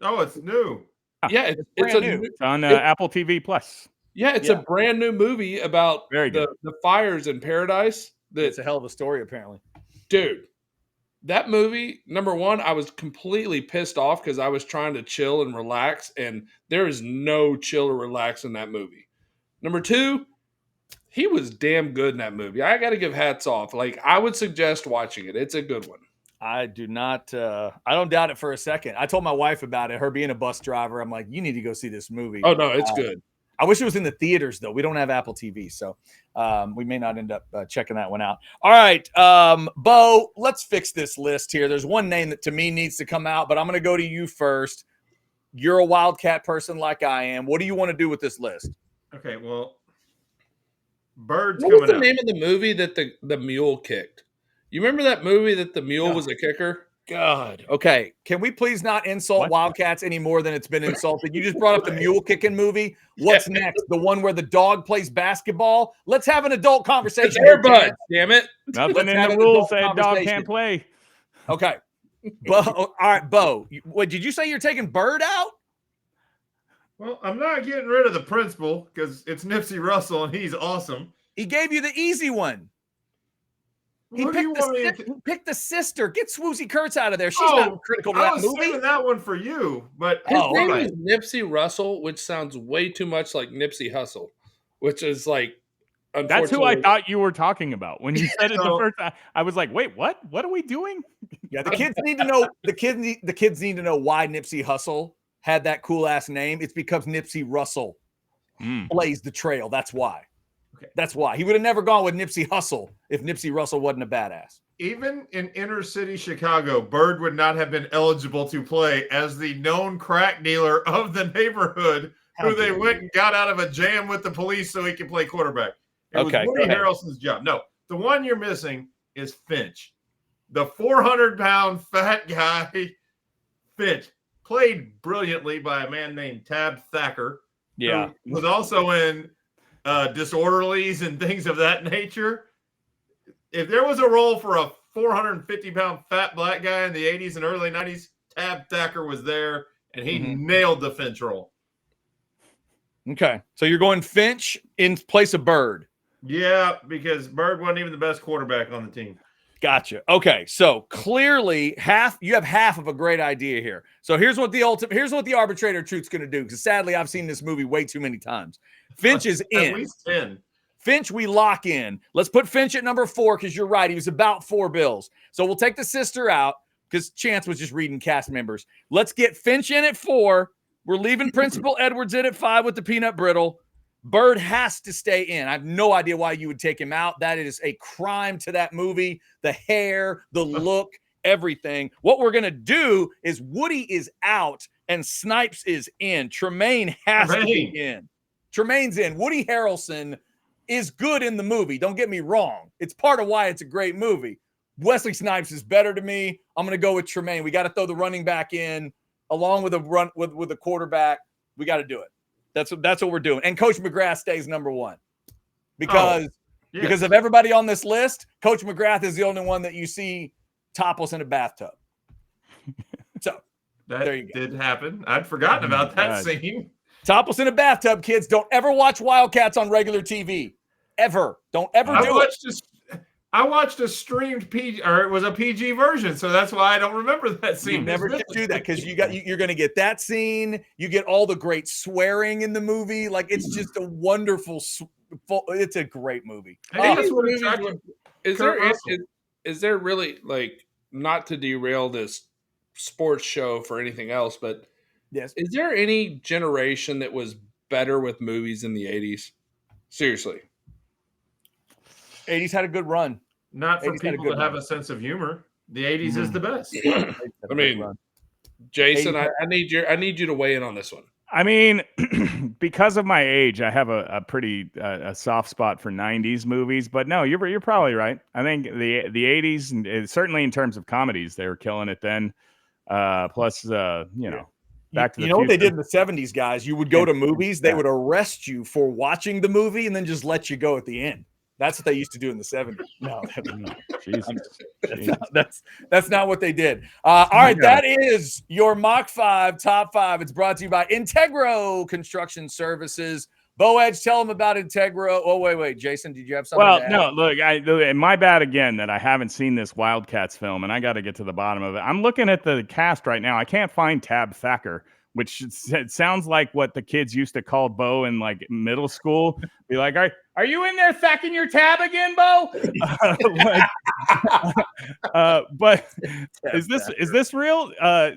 Oh, it's new. Yeah, it's new. It's on Apple TV Plus. Yeah, it's a brand new movie about the fires in Paradise. It's a hell of a story, apparently. Dude, that movie, number one, I was completely pissed off because I was trying to chill and relax, and there is no chill or relax in that movie. Number two, he was damn good in that movie. I got to give hats off. Like, I would suggest watching it. It's a good one. I do not. I don't doubt it for a second. I told my wife about it. Her being a bus driver, I'm like, you need to go see this movie. Oh no, it's good. I wish it was in the theaters though. We don't have Apple TV, so we may not end up checking that one out. All right, Beau, let's fix this list here. There's one name that to me needs to come out, but I'm going to go to you first. You're a Wildcat person like I am. What do you want to do with this list? Okay, well, Bird's What coming was the out. name of the movie that the mule kicked? You remember that movie that the mule was a kicker? God. Okay. Can we please not insult What? Wildcats any more than it's been insulted? You just brought up the mule kicking movie. What's next? The one where the dog plays basketball? Let's have an adult conversation. It's Airbud, damn it. Nothing Let's in have the an rules adult said dog conversation. can't play. Okay. Beau, all right, Beau. What did you say you're taking Bird out? Well, I'm not getting rid of the principal because it's Nipsey Russell and he's awesome. He gave you the easy one. He Who do you want me to he picked the sister. Get Swoozie Kurtz out of there. She's Oh, not critical to I that was movie. saving that one for you, but His Oh, name okay. is Nipsey Russell, which sounds way too much like Nipsey Hussle, which is like, That's who I unfortunately- thought you were talking about when you said it the So- first time. I was like, wait, what? What are we doing? Yeah, the kids need to know. The kids need to know why Nipsey Hussle had that cool ass name. It's because Nipsey Russell blazed the trail. That's why. Okay. That's why he would have never gone with Nipsey Hussle if Nipsey Russell wasn't a badass. even in inner city Chicago, Bird would not have been eligible to play as the known crack dealer of the neighborhood who they went and got out of a jam with the police so he could play quarterback. It Okay, was Woody go ahead. Harrelson's job. No, the one you're missing is Finch. The 400-pound fat guy, Finch, played brilliantly by a man named Tab Thacker. Yeah. Who was also in Disorderlies and things of that nature. If there was a role for a 450-pound fat black guy in the 80s and early 90s, Tab Thacker was there, and he nailed the Finch role. Okay. So you're going Finch in place of Bird. Yeah, because Bird wasn't even the best quarterback on the team. Gotcha. Okay, so clearly you have half of a great idea here. So here's what the arbitrator of truth's going to do, because sadly I've seen this movie way too many times. Finch is in. At least 10. Finch, we lock in. Let's put Finch at number 4 because you're right. He was about $4 bills. So we'll take the sister out because Chance was just reading cast members. Let's get Finch in at 4. We're leaving Principal Edwards in at 5 with the peanut brittle. Bird has to stay in. I have no idea why you would take him out. That is a crime to that movie. The hair, the look, everything. What we're going to do is Woody is out and Snipes is in. Tremaine has to be in. Tremaine's in. Woody Harrelson is good in the movie. Don't get me wrong. It's part of why it's a great movie. Wesley Snipes is better to me. I'm going to go with Tremaine. We got to throw the running back in along with a run with a quarterback. We got to do it. That's what we're doing. And Coach McGrath stays number 1 because of everybody on this list. Coach McGrath is the only one that you see topless in a bathtub. So That there you go. did happen. I'd forgotten about that scene. Topless in a bathtub, kids. Don't ever watch Wildcats on regular TV. Ever. Don't ever do it. I watched a streamed PG, or it was a PG version, so that's why I don't remember that scene. You never should do that because you're going to get that scene. You get all the great swearing in the movie. Like it's just a wonderful. It's a great movie. I think that's what Movies attracted Is Kurt there Russell. is there really, like, not to derail this sports show for anything else, but Yes. is there any generation that was better with movies in the 80s? Seriously. 80s had a good run. Not for 80s had a people good that have run. a sense of humor. The 80s is the best. I mean, Jason, I need you to weigh in on this one. I mean, because of my age, I have a pretty a soft spot for '90s movies. But no, you're probably right. I think the '80s, and certainly in terms of comedies, they were killing it then. Plus, Back to the You know what they Future. did in the 70s, guys? You would go to movies, they would arrest you for watching the movie and then just let you go at the end. That's what they used to do in the 70s. No, Jesus. that's not what they did. All right, that is your Mach 5 Top 5. It's brought to you by Integro Construction Services. Beau Edge, tell them about Integro. Oh, wait. Jason, did you have something to add? No, look, and my bad again that I haven't seen this Wildcats film, and I got to get to the bottom of it. I'm looking at the cast right now. I can't find Tab Thacker, which it sounds like what the kids used to call Beau in like middle school. Be like, are you in there thacking your tab again, Beau? But is this real? By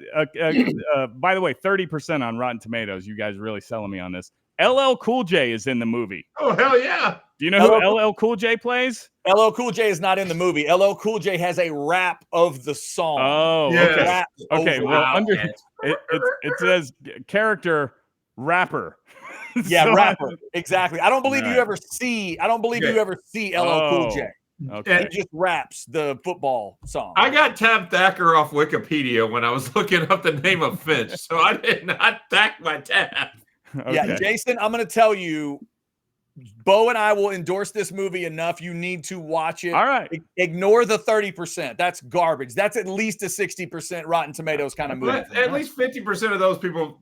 the way, 30% on Rotten Tomatoes. You guys really selling me on this. LL Cool J is in the movie. Oh, hell yeah. Do you know who LL Cool J plays? LL Cool J is not in the movie. LL Cool J has a rap of the song. Oh, Yeah. okay. Well, it says character rapper. Yeah, So- rapper. Exactly. I don't believe Right. you ever see LL Cool J. Okay. He just raps the football song. I got Tab Thacker off Wikipedia when I was looking up the name of Finch, so I did not thack my tab. Yeah, Okay. Jason, I'm going to tell you, Beau and I will endorse this movie enough. You need to watch it. All right. Ignore the 30%. That's garbage. That's at least a 60% Rotten Tomatoes kind of movie. But at least 50% of those people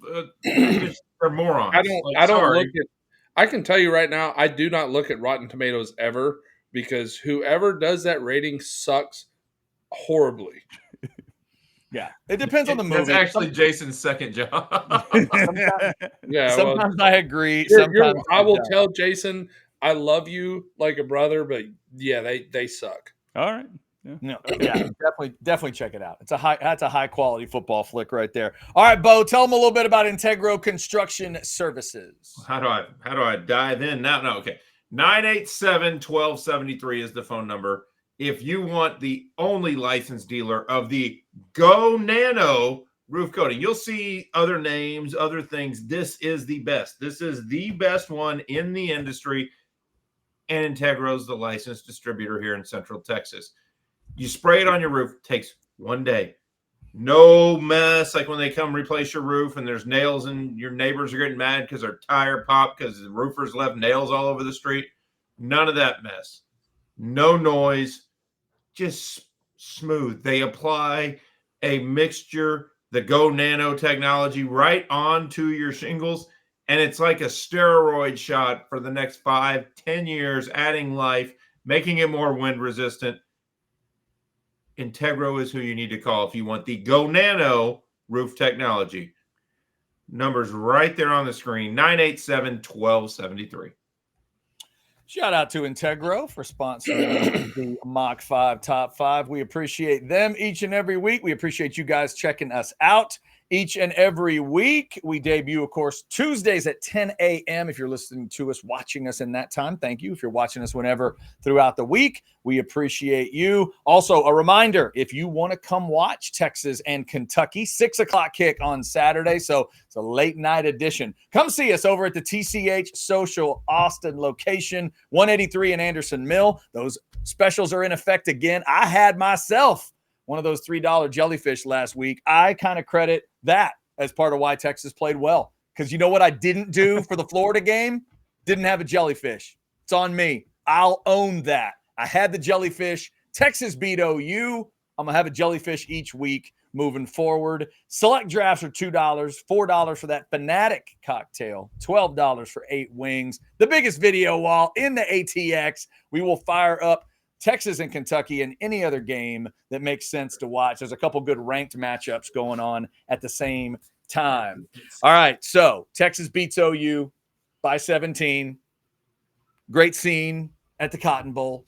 are morons. I don't look at. I can tell you right now, I do not look at Rotten Tomatoes ever because whoever does that rating sucks horribly. Yeah, it depends on the movie. That's actually Jason's second job. Sometimes I agree. I will tell Jason I love you like a brother, but yeah, they suck. All right. Yeah. No, yeah, definitely check it out. That's a high quality football flick right there. All right, Beau, tell them a little bit about Integro Construction Services. How do I dive in now? No, okay. 987-1273 is the phone number. If you want the only licensed dealer of the Go Nano roof coating, you'll see other names, other things. This is the best. This is the best one in the industry. And Integro's the licensed distributor here in Central Texas. You spray it on your roof, takes 1 day. No mess like when they come replace your roof and there's nails and your neighbors are getting mad because their tire popped because the roofers left nails all over the street. None of that mess. No noise, just smooth. They apply a mixture, the Go Nano technology, right onto your shingles, and it's like a steroid shot for the next 5-10 years, adding life, making it more wind resistant. Integro is who you need to call if you want the Go Nano roof technology. Numbers right there on the screen, 987-1273. Shout out to Integro for sponsoring the Mach 5 Top 5. We appreciate them each and every week. We appreciate you guys checking us out each and every week. We debut, of course, Tuesdays at 10 a.m. If you're listening to us, watching us in that time, thank you. If you're watching us whenever throughout the week, we appreciate you. Also, a reminder, if you want to come watch Texas and Kentucky, 6 o'clock kick on Saturday. So it's a late night edition. Come see us over at the TCH Social Austin location, 183 in Anderson Mill. Those specials are in effect again. I had myself one of those $3 jellyfish last week. I kind of credit that as part of why Texas played well. Because you know what I didn't do for the Florida game? Didn't have a jellyfish. It's on me. I'll own that. I had the jellyfish. Texas beat OU. I'm going to have a jellyfish each week moving forward. Select drafts are $2, $4 for that Fanatic cocktail, $12 for 8 wings. The biggest video wall in the ATX. We will fire up Texas and Kentucky and any other game that makes sense to watch. There's a couple good ranked matchups going on at the same time. All right, so Texas beats OU by 17. Great scene at the Cotton Bowl.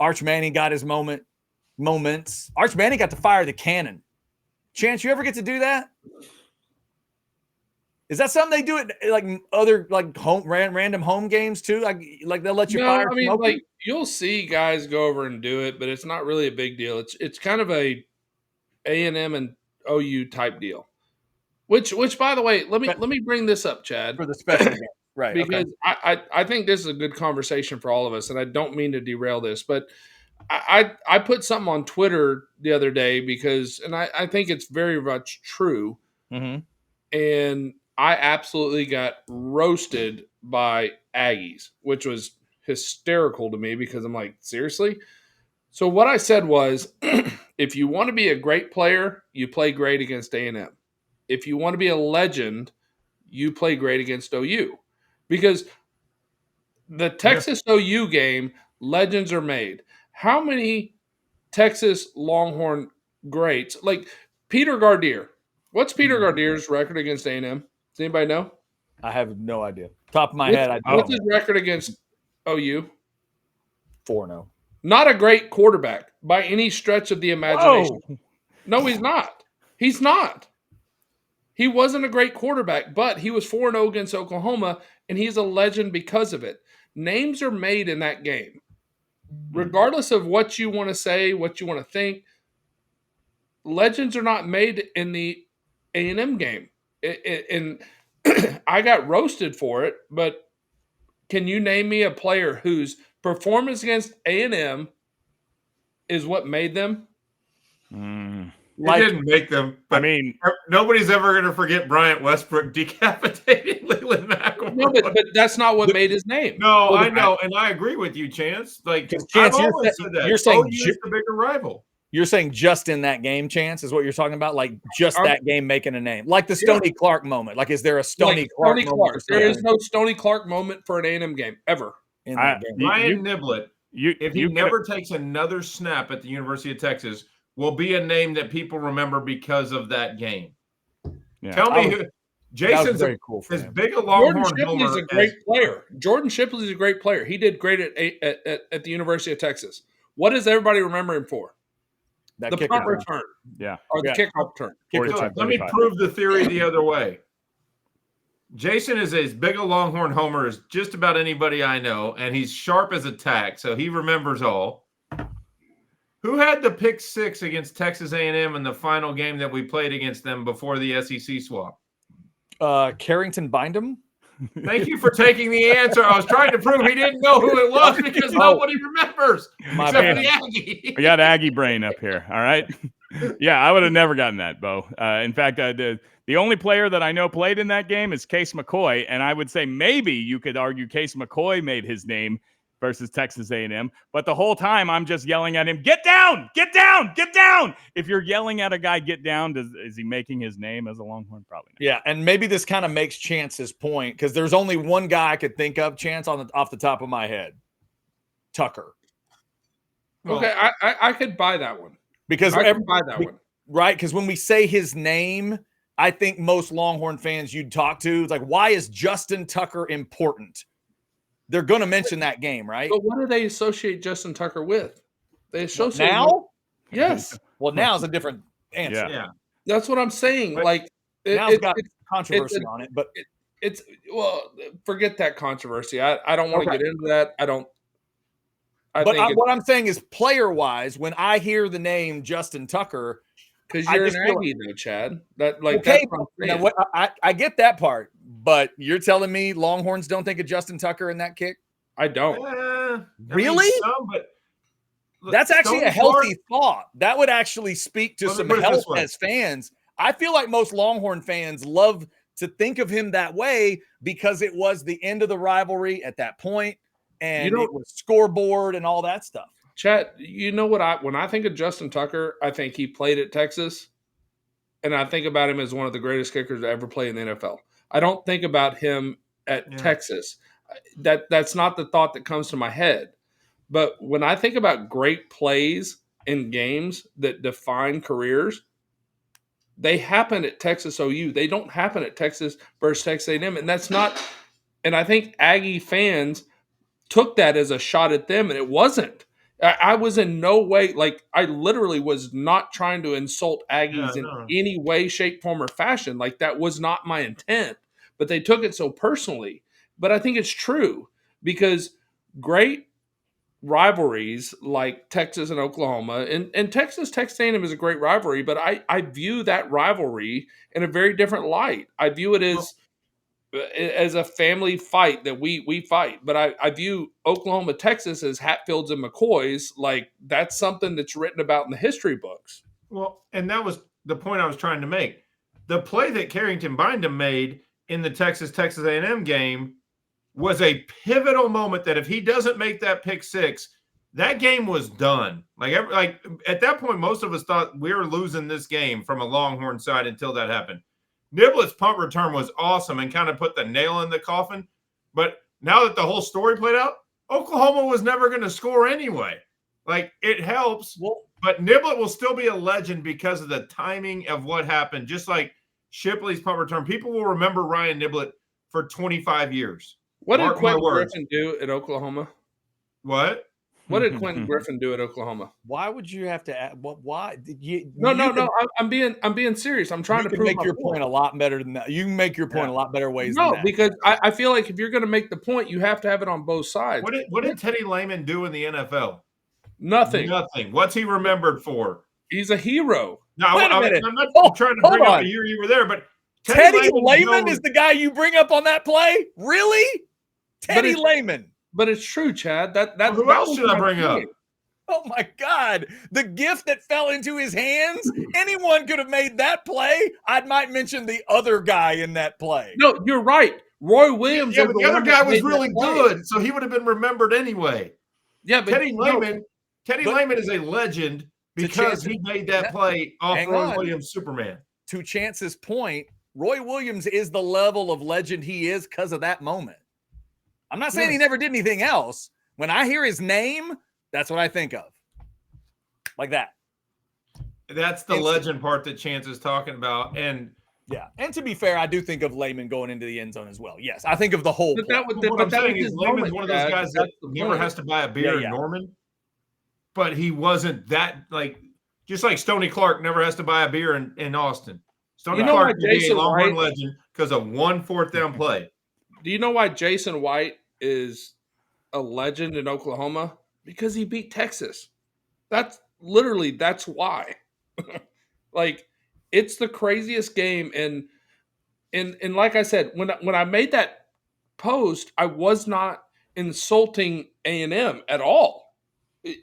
Arch Manning got his moments. Arch Manning got to fire the cannon. Chance, you ever get to do that? Is that something they do at like other like home random home games too? Like they'll let you fire? I mean, smoke? like you'll see guys go over and do it, but it's not really a big deal. It's kind of a A&M and OU type deal. Which by the way, let me bring this up, Chad, for the special game, right? Because I think this is a good conversation for all of us, and I don't mean to derail this, but I put something on Twitter the other day because, and I think it's very much true, and I absolutely got roasted by Aggies, which was hysterical to me because I'm like, seriously? So what I said was, if you want to be a great player, you play great against A&M. If you want to be a legend, you play great against OU. Because the Texas OU game, legends are made. How many Texas Longhorn greats, like Peter Gardier? What's Peter Gardier's record against A&M? Does anybody know? I have no idea. Top of my head, I don't. What's his record against OU? 4-0. Not a great quarterback by any stretch of the imagination. Whoa. No, he's not. He's not. He wasn't a great quarterback, but he was 4-0 against Oklahoma, and he's a legend because of it. Names are made in that game. Regardless of what you want to say, what you want to think, legends are not made in the A&M game. And I got roasted for it, but can you name me a player whose performance against A&M is what made them? It didn't make them. But I mean, nobody's ever going to forget Bryant Westbrook decapitating Leland McElroy. No, but that's not what made his name. No, I know, and I agree with you, Chance. Like, Chance, I've always said that. you're saying OU is the bigger rival. You're saying just in that game, Chance, is what you're talking about? Like just that game making a name? Like the Stoney Clark moment? Like is there a Stoney Clark moment? There is no Stoney Clark moment for an A&M game, ever. In that game. Ryan Niblett, if he never takes another snap at the University of Texas, will be a name that people remember because of that game. Yeah. Tell me who. Jason's very cool for as him. big a Longhorn Jordan Shipley's homer a great player. Jordan Shipley's a great player. He did great at the University of Texas. What does everybody remember him for? The punt return. Yeah. Or the kickoff return. Let me prove the theory the other way. Jason is as big a Longhorn homer as just about anybody I know, and he's sharp as a tack, so he remembers all. Who had the pick six against Texas A&M in the final game that we played against them before the SEC swap? Carrington Bindum. Thank you for taking the answer. I was trying to prove he didn't know who it was because nobody remembers except for the Aggie. We got Aggie brain up here. All right. Yeah, I would have never gotten that, Beau. In fact, the only player that I know played in that game is Case McCoy, and I would say maybe you could argue Case McCoy made his name versus Texas A&M. But the whole time I'm just yelling at him, get down, get down, get down. If you're yelling at a guy, get down, is he making his name as a Longhorn? Probably not. Yeah, and maybe this kind of makes Chance's point because there's only one guy I could think of, Chance, off the top of my head. Tucker. Okay, I could buy that one. Because I could buy that one. Right? Because when we say his name, I think most Longhorn fans you'd talk to, it's like, why is Justin Tucker important? They're going to mention that game, right? But what do they associate Justin Tucker with? They associate now? Yes. Well, now is a different answer. Yeah. That's what I'm saying. But like now it's got controversy on it, but it's forget that controversy. I don't want to get into that. What I'm saying is player-wise, when I hear the name Justin Tucker, because you're an Aggie, though, Chad. That's what I'm saying. I get that part, but you're telling me Longhorns don't think of Justin Tucker in that kick? I don't. Really? That's actually a healthy thought. That would actually speak to some health as fans. I feel like most Longhorn fans love to think of him that way because it was the end of the rivalry at that point, and it was scoreboard and all that stuff. Chad, you know what? When I think of Justin Tucker, I think he played at Texas, and I think about him as one of the greatest kickers to ever play in the NFL. I don't think about him at Texas. That's not the thought that comes to my head. But when I think about great plays in games that define careers, they happen at Texas OU. They don't happen at Texas versus Texas A&M, and that's not. And I think Aggie fans took that as a shot at them, and it wasn't. I was in no way like I literally was not trying to insult Aggies Yeah, in no. any way, shape, form, or fashion. Like that was not my intent, but they took it so personally. But I think it's true because great rivalries like Texas and Oklahoma and Texas A&M is a great rivalry, but I view that rivalry in a very different light. I view it as a family fight that we fight, but I view Oklahoma Texas as Hatfields and McCoys. Like that's something that's written about in the history books. Well, and that was the point I was trying to make. The play that Carrington Bynum made in the Texas A&M game was a pivotal moment that if he doesn't make that pick six, that game was done. Like at that point, most of us thought we were losing this game from a Longhorn side until that happened. Niblett's punt return was awesome and kind of put the nail in the coffin. But now that the whole story played out, Oklahoma was never going to score anyway. Like it helps, but Niblett will still be a legend because of the timing of what happened. Just like Shipley's punt return, people will remember Ryan Niblett for 25 years. What did Quentin Griffin do at Oklahoma? What? What did Quentin Griffin do at Oklahoma? Why would you have to add? Why? No. I'm being serious. I'm trying to prove make your point a lot better than that. You can make your point a lot better ways. No, than that. because I feel like if you're going to make the point, you have to have it on both sides. What did Teddy Lehman do in the NFL? Nothing. What's he remembered for? He's a hero. No, I'm not trying to bring up a year you were there, but Teddy Lehman is the guy you bring up on that play? Really? Teddy Lehman. But it's true, Chad. Who else should I bring up? Oh my God. The gift that fell into his hands. Anyone could have made that play. I might mention the other guy in that play. No, you're right. Roy Williams. Yeah, but the other guy was really good, so he would have been remembered anyway. Yeah, but Teddy Lehman is a legend because he made that play off Roy Williams' Superman. To Chance's point, Roy Williams is the level of legend he is because of that moment. I'm not saying he never did anything else. When I hear his name, that's what I think of. Like that. That's the legend part that Chance is talking about. And yeah. And to be fair, I do think of Lehman going into the end zone as well. Yes. I think of the whole. What I'm saying is Lehman's one of those guys that never has to buy a beer in Norman. But he wasn't that just like Stoney Clark never has to buy a beer in Austin. Stoney Clark is a Longhorn legend because of one fourth down play. Do you know why Jason White is a legend in Oklahoma? Because he beat Texas. That's why. It's the craziest game. And like I said, when I made that post, I was not insulting A&M at all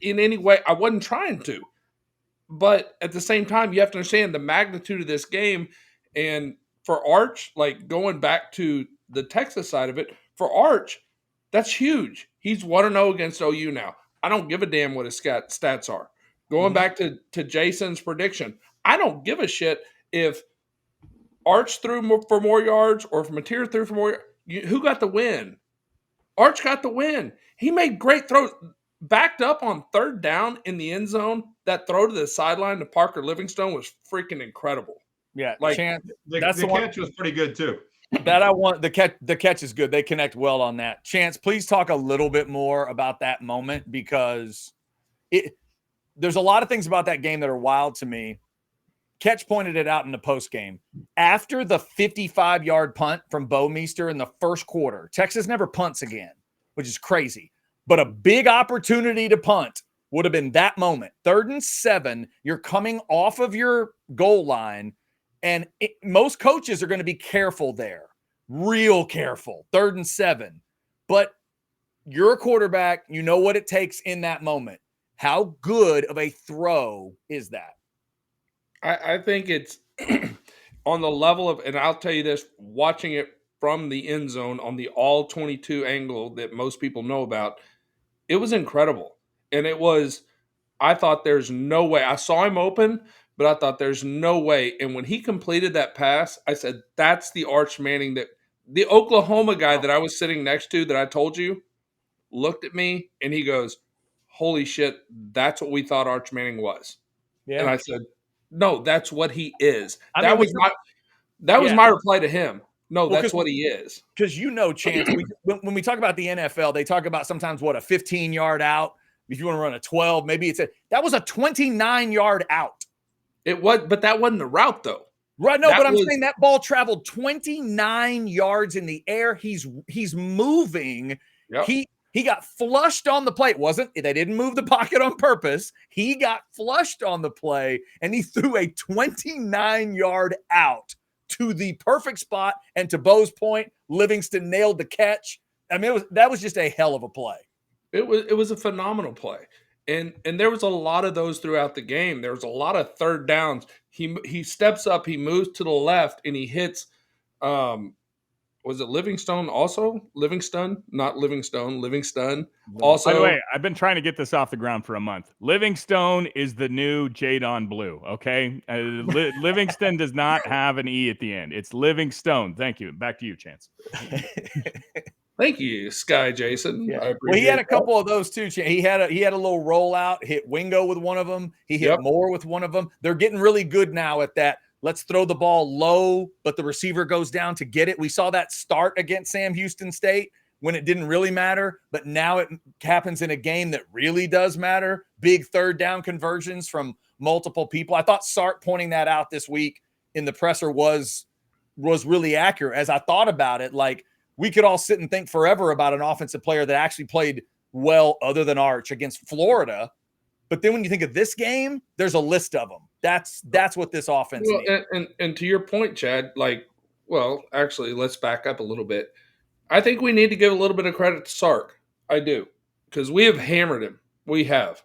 in any way. I wasn't trying to. But at the same time, you have to understand the magnitude of this game. And for Arch, going back to the Texas side of it, for Arch, that's huge. He's 1-0 against OU now. I don't give a damn what his stats are. Going back to Jason's prediction, I don't give a shit if Arch threw for more yards or if Mateer threw for more. Who got the win? Arch got the win. He made great throws. Backed up on third down in the end zone, that throw to the sideline to Parker Livingstone was freaking incredible. Yeah, Chance, the catch was pretty good too. The catch is good. They connect well on that. Chance, please talk a little bit more about that moment because there's a lot of things about that game that are wild to me. Ketch pointed it out in the post game. After the 55-yard punt from Beau in the first quarter, Texas never punts again, which is crazy. But a big opportunity to punt would have been that moment. 3rd and 7, you're coming off of your goal line, and most coaches are going to be careful there, real careful, 3rd and 7. But you're a quarterback. You know what it takes in that moment. How good of a throw is that? I think it's on the level of, and I'll tell you this, watching it from the end zone on the all 22 angle that most people know about, it was incredible. And I thought there's no way. I saw him open, but I thought there's no way. And when he completed that pass, I said, that's the Arch Manning that the Oklahoma guy that I was sitting next to that I told you looked at me and he goes, holy shit, that's what we thought Arch Manning was. Yeah. And I said, no, that's what he is. I That mean, was my reply to him. No, Well, that's what he is. Because Chance, when we talk about the NFL, they talk about sometimes what a 15-yard out. If you want to run a 12, maybe that was a 29-yard out. It was, but that wasn't the route though. Right? No, but I'm saying that ball traveled 29 yards in the air. He's moving. Yep. He got flushed on the play. They didn't move the pocket on purpose. He got flushed on the play, and he threw a 29-yard out to the perfect spot. And to Beau's point, Livingston nailed the catch. I mean, that was just a hell of a play. It was a phenomenal play. And there was a lot of those throughout the game. There was a lot of third downs. He steps up, he moves to the left, and he hits was it Livingstone also? Livingston, not Livingstone, Livingston. Also, by the way, I've been trying to get this off the ground for a month. Livingstone is the new Jadon Blue, okay? Livingston does not have an E at the end. It's Livingstone. Thank you. Back to you, Chance. Thank you, Sky Jason. Yeah. Well, he had a couple of those too. He had a little rollout, hit Wingo with one of them. He hit Moore with one of them. They're getting really good now at that. Let's throw the ball low, but the receiver goes down to get it. We saw that start against Sam Houston State when it didn't really matter, but now it happens in a game that really does matter. Big third down conversions from multiple people. I thought Sark pointing that out this week in the presser was really accurate. As I thought about it, like, we could all sit and think forever about an offensive player that actually played well other than Arch against Florida. But then when you think of this game, there's a list of them. That's what this offense needs. And to your point, Chad, actually, let's back up a little bit. I think we need to give a little bit of credit to Sark. I do. Because we have hammered him. We have.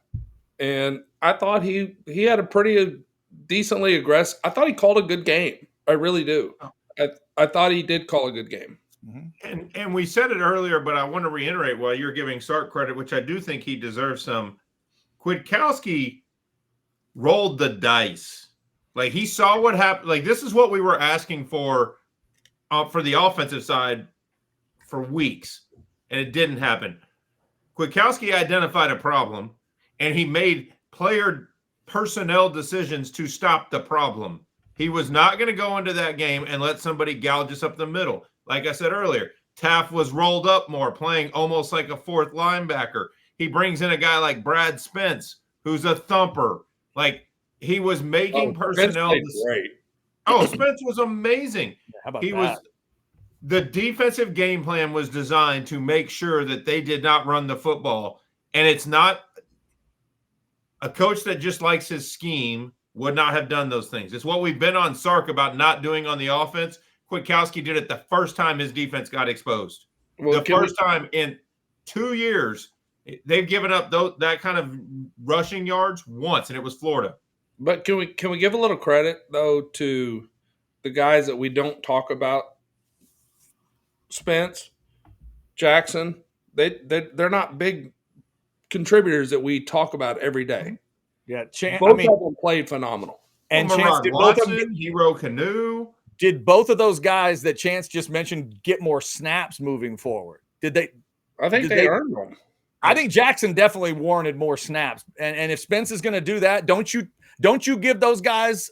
And I thought he had a pretty decently aggressive – I thought he called a good game. I really do. I thought he did call a good game. Mm-hmm. And we said it earlier, but I want to reiterate while you're giving Sark credit, which I do think he deserves some. Kwiatkowski rolled the dice. Like, he saw what happened. Like, this is what we were asking for the offensive side for weeks, and it didn't happen. Kwiatkowski identified a problem, and he made player personnel decisions to stop the problem. He was not going to go into that game and let somebody gouge us up the middle. Like I said earlier, Taft was rolled up more, playing almost like a fourth linebacker. He brings in a guy like Brad Spence, who's a thumper. Like, he was making personnel. Spence was amazing. How about that? The defensive game plan was designed to make sure that they did not run the football. And it's not a coach that just likes his scheme would not have done those things. It's what we've been on Sark about not doing on the offense. Kwiatkowski did it the first time his defense got exposed. The first time in 2 years, they've given up that kind of rushing yards once, and it was Florida. But can we give a little credit, though, to the guys that we don't talk about? Spence, Jackson, they're not big contributors that we talk about every day. Yeah, both of them played phenomenal. And Chance, did both of them, Hero Canoe. Did both of those guys that Chance just mentioned get more snaps moving forward? Did they? I think they earned them. I think Jackson definitely warranted more snaps. And if Spence is going to do that, don't you give those guys,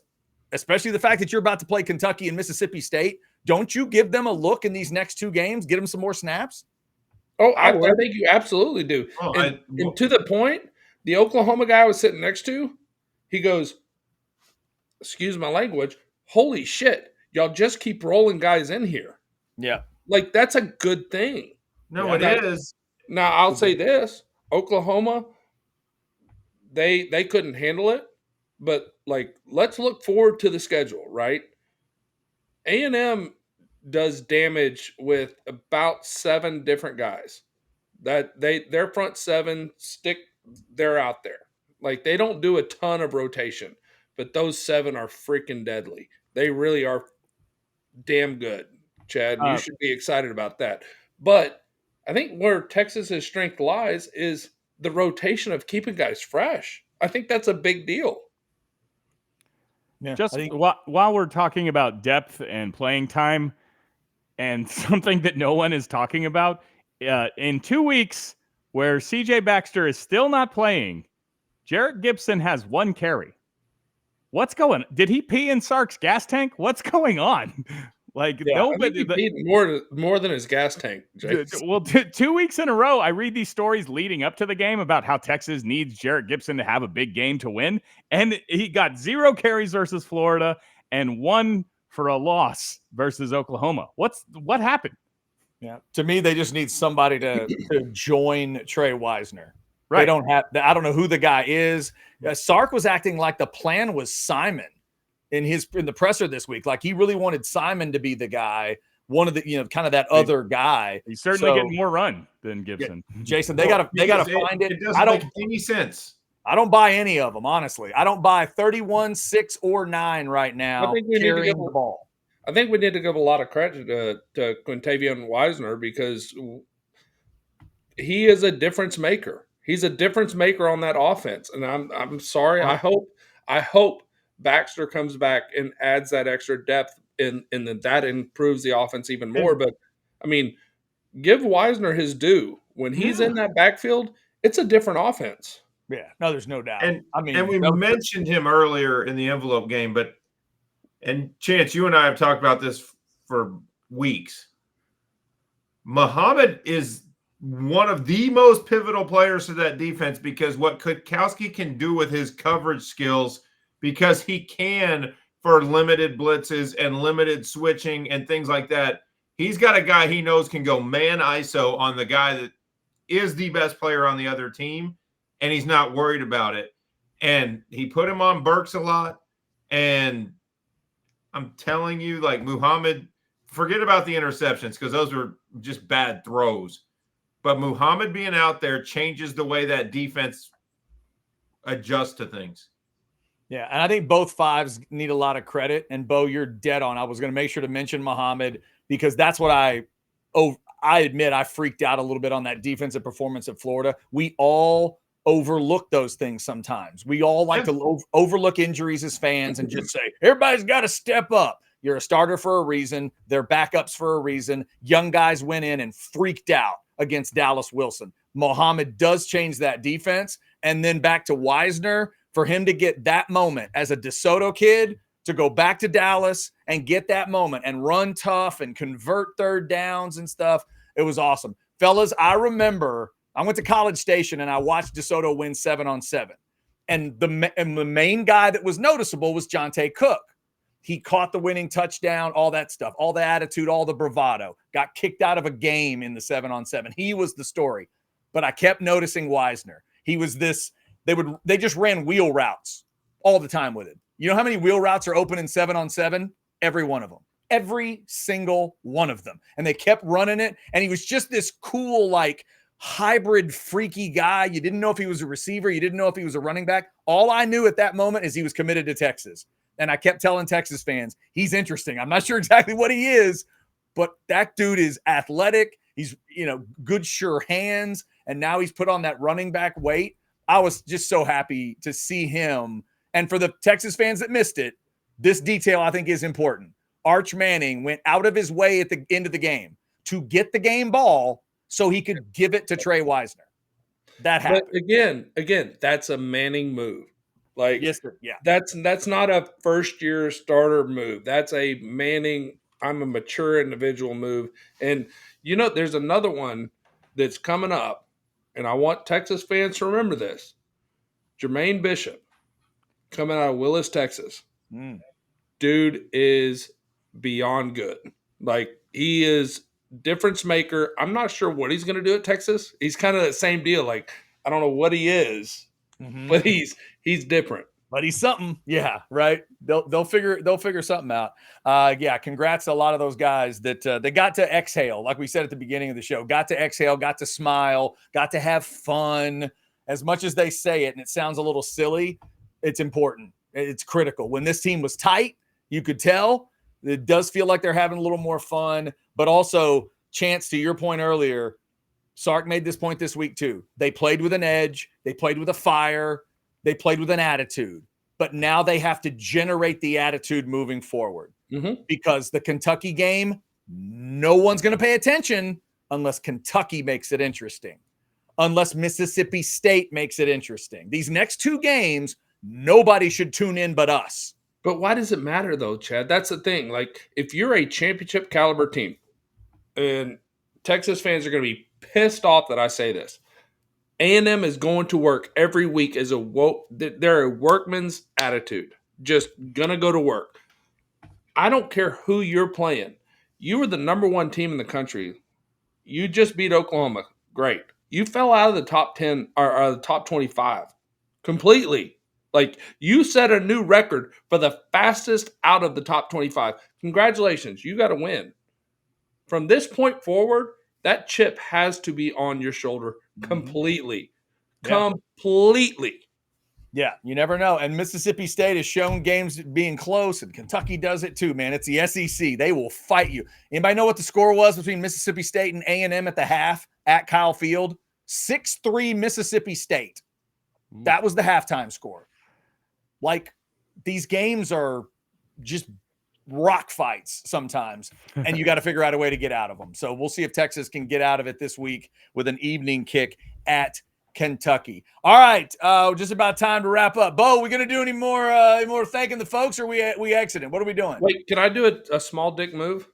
especially the fact that you're about to play Kentucky and Mississippi State, don't you give them a look in these next 2 games? Get them some more snaps? Oh, I think you absolutely do. And to the point, the Oklahoma guy I was sitting next to, he goes, excuse my language, holy shit, y'all just keep rolling guys in here. Yeah. Like, that's a good thing. No, it is. Now, I'll say this. Oklahoma, they couldn't handle it. But, like, let's look forward to the schedule, right? A&M does damage with about 7 different guys. That their front 7 they're out there. Like, they don't do a ton of rotation. But those 7 are freaking deadly. They really are damn good, Chad. You should be excited about that. But I think where Texas's strength lies is the rotation of keeping guys fresh. I think that's a big deal. Yeah, while we're talking about depth and playing time and something that no one is talking about, in 2 weeks, where CJ Baxter is still not playing. Jarrett Gibson has 1 carry. What's going on? Did he pee in Sark's gas tank? What's going on? Like, Yeah, I think he paid more than his gas tank, Jace. Well, 2 weeks in a row, I read these stories leading up to the game about how Texas needs Jarrett Gibson to have a big game to win. And he got 0 carries versus Florida and 1 for a loss versus Oklahoma. What happened? Yeah. To me, they just need somebody to join Trey Wisner. Right. They don't have, I don't know who the guy is. Sark was acting like the plan was Simon in the presser this week. Like he really wanted Simon to be the guy, one of the, kind of that other guy. He's certainly getting more run than Gibson. Yeah, Jason, they gotta find it. It doesn't make any sense. I don't buy any of them, honestly. I don't buy 31, 6, or 9 right now. I think we need to give the ball. I think we need to give a lot of credit to Quintavion Wisner because he is a difference maker. He's a difference maker on that offense, and I'm sorry. I hope Baxter comes back and adds that extra depth, and that improves the offense even more. But I mean, give Wisner his due. When he's in that backfield, it's a different offense. Yeah, no, there's no doubt. And we mentioned him earlier in the envelope game, and Chance, you and I have talked about this for weeks. Muhammad is one of the most pivotal players to that defense because what Kutkowski can do with his coverage skills, because he can for limited blitzes and limited switching and things like that. He's got a guy he knows can go man ISO on the guy that is the best player on the other team, and he's not worried about it. And he put him on Burks a lot, and I'm telling you, like Muhammad, forget about the interceptions because those were just bad throws. But Muhammad being out there changes the way that defense adjusts to things. Yeah, and I think both fives need a lot of credit. And Beau, you're dead on. I was going to make sure to mention Muhammad because that's what I admit I freaked out a little bit on that defensive performance at Florida. We all overlook those things sometimes. We all like to overlook injuries as fans and just say, everybody's got to step up. You're a starter for a reason. They're backups for a reason. Young guys went in and freaked out against Dallas Wilson. Muhammad does change that defense. And then back to Wisner, for him to get that moment as a DeSoto kid to go back to Dallas and get that moment and run tough and convert third downs and stuff. It was awesome. Fellas, I remember I went to College Station and I watched DeSoto win 7-on-7. And the main guy that was noticeable was Jonte Cook. He caught the winning touchdown, all that stuff, all the attitude, all the bravado, got kicked out of a game in the 7-on-7. He was the story. But I kept noticing Wisner. He was this, they just ran wheel routes all the time with it. You know how many wheel routes are open in 7-on-7? Every one of them. Every single one of them. And they kept running it. And he was just this cool, like, hybrid, freaky guy. You didn't know if he was a receiver. You didn't know if he was a running back. All I knew at that moment is he was committed to Texas. And I kept telling Texas fans, he's interesting. I'm not sure exactly what he is, but that dude is athletic. He's, good, sure hands. And now he's put on that running back weight. I was just so happy to see him. And for the Texas fans that missed it, this detail I think is important. Arch Manning went out of his way at the end of the game to get the game ball so he could give it to Trey Wisner. That happened. But again, that's a Manning move. Like, yes, sir. Yeah, that's not a first-year starter move. That's a Manning, I'm a mature individual move. And, there's another one that's coming up, and I want Texas fans to remember this. Jermaine Bishop, coming out of Willis, Texas. Dude is beyond good. Like, he is difference maker. I'm not sure what he's going to do at Texas. He's kind of the same deal. Like, I don't know what he is, but he's different. But he's something. Yeah, right. They'll figure something out. Yeah, congrats to a lot of those guys that they got to exhale, like we said at the beginning of the show. Got to exhale, got to smile, got to have fun. As much as they say it, and it sounds a little silly, it's important. It's critical. When this team was tight, you could tell. It does feel like they're having a little more fun, but also, Chance, to your point earlier, Sark made this point this week too. They played with an edge. They played with a fire. They played with an attitude. But now they have to generate the attitude moving forward because the Kentucky game, no one's going to pay attention unless Kentucky makes it interesting. unless Mississippi State makes it interesting. These next 2 games, nobody should tune in but us. But why does it matter, though, Chad? That's the thing. Like, if you're a championship caliber team, and Texas fans are going to be pissed off that I say this, A&M is going to work every week as they're a workman's attitude. Just going to go to work. I don't care who you're playing. You were the number 1 team in the country. You just beat Oklahoma. Great. You fell out of the top 10 or the top 25 completely. Like, you set a new record for the fastest out of the top 25. Congratulations. You got to win. From this point forward, that chip has to be on your shoulder completely. Completely. Yeah, you never know. And Mississippi State has shown games being close, and Kentucky does it too, man. It's the SEC. They will fight you. Anybody know what the score was between Mississippi State and A&M at the half at Kyle Field? 6-3 Mississippi State. That was the halftime score. Like, these games are just rock fights sometimes, and you got to figure out a way to get out of them. So we'll see if Texas can get out of it this week with an evening kick at Kentucky. All right, just about time to wrap up. Beau, we gonna do any more thanking the folks, or we exiting? What are we doing? Wait, can I do a small dick move?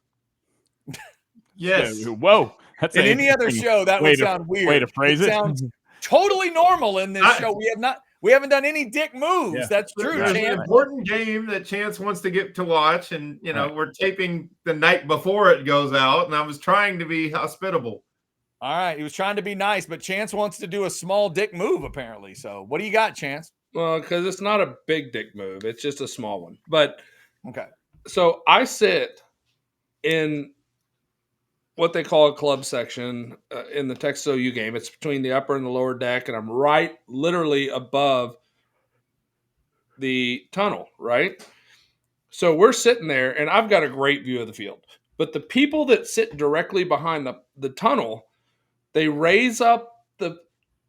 Yes. Whoa. That's in any other show, that would sound weird. Way to phrase it. Sounds totally normal in this show. We haven't done any dick moves. Yeah. That's true. There's an important game that Chance wants to get to watch, and we're taping the night before it goes out, and I was trying to be hospitable. All right, he was trying to be nice, but Chance wants to do a small dick move apparently. So, what do you got, Chance? Well, because it's not a big dick move; it's just a small one. But okay, so I sit in what they call a club section in the Texas OU game. It's between the upper and the lower deck, and I'm literally above the tunnel, right? So we're sitting there, and I've got a great view of the field. But the people that sit directly behind the tunnel, they raise up the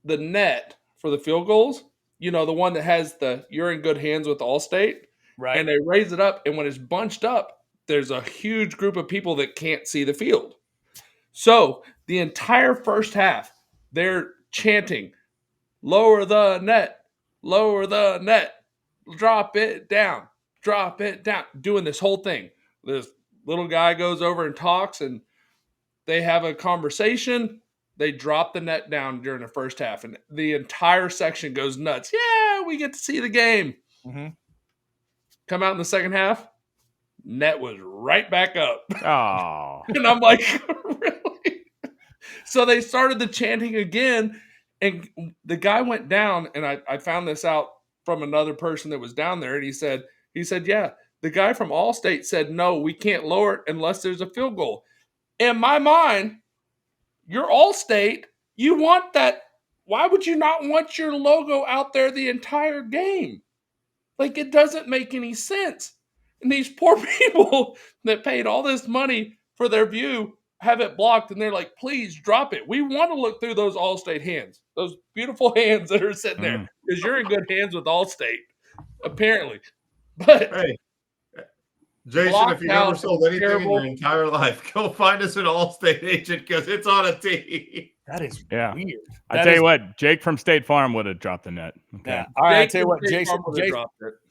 net for the field goals. The one that has you're in good hands with Allstate. right? And they raise it up, and when it's bunched up, there's a huge group of people that can't see the field. So the entire first half, they're chanting, lower the net, drop it down, doing this whole thing. This little guy goes over and talks, and they have a conversation. They drop the net down during the first half, and the entire section goes nuts. Yeah, we get to see the game. Mm-hmm. Come out in the second half, net was right back up. Oh. And I'm like, really? So they started the chanting again, and the guy went down, and I found this out from another person that was down there, and he said, yeah, the guy from Allstate said, no, we can't lower it unless there's a field goal. In my mind, you're Allstate, you want that. Why would you not want your logo out there the entire game? Like, it doesn't make any sense. And these poor people that paid all this money for their view have it blocked, and they're like, please drop it. We want to look through those Allstate hands, those beautiful hands that are sitting there, because you're in good hands with Allstate, apparently. But hey, Jason, if you never sold anything in your entire life, go find us an Allstate agent, because it's on a tee. That is weird. I tell you what, Jake from State Farm would have dropped the net. Okay. Yeah. All right, I tell you what,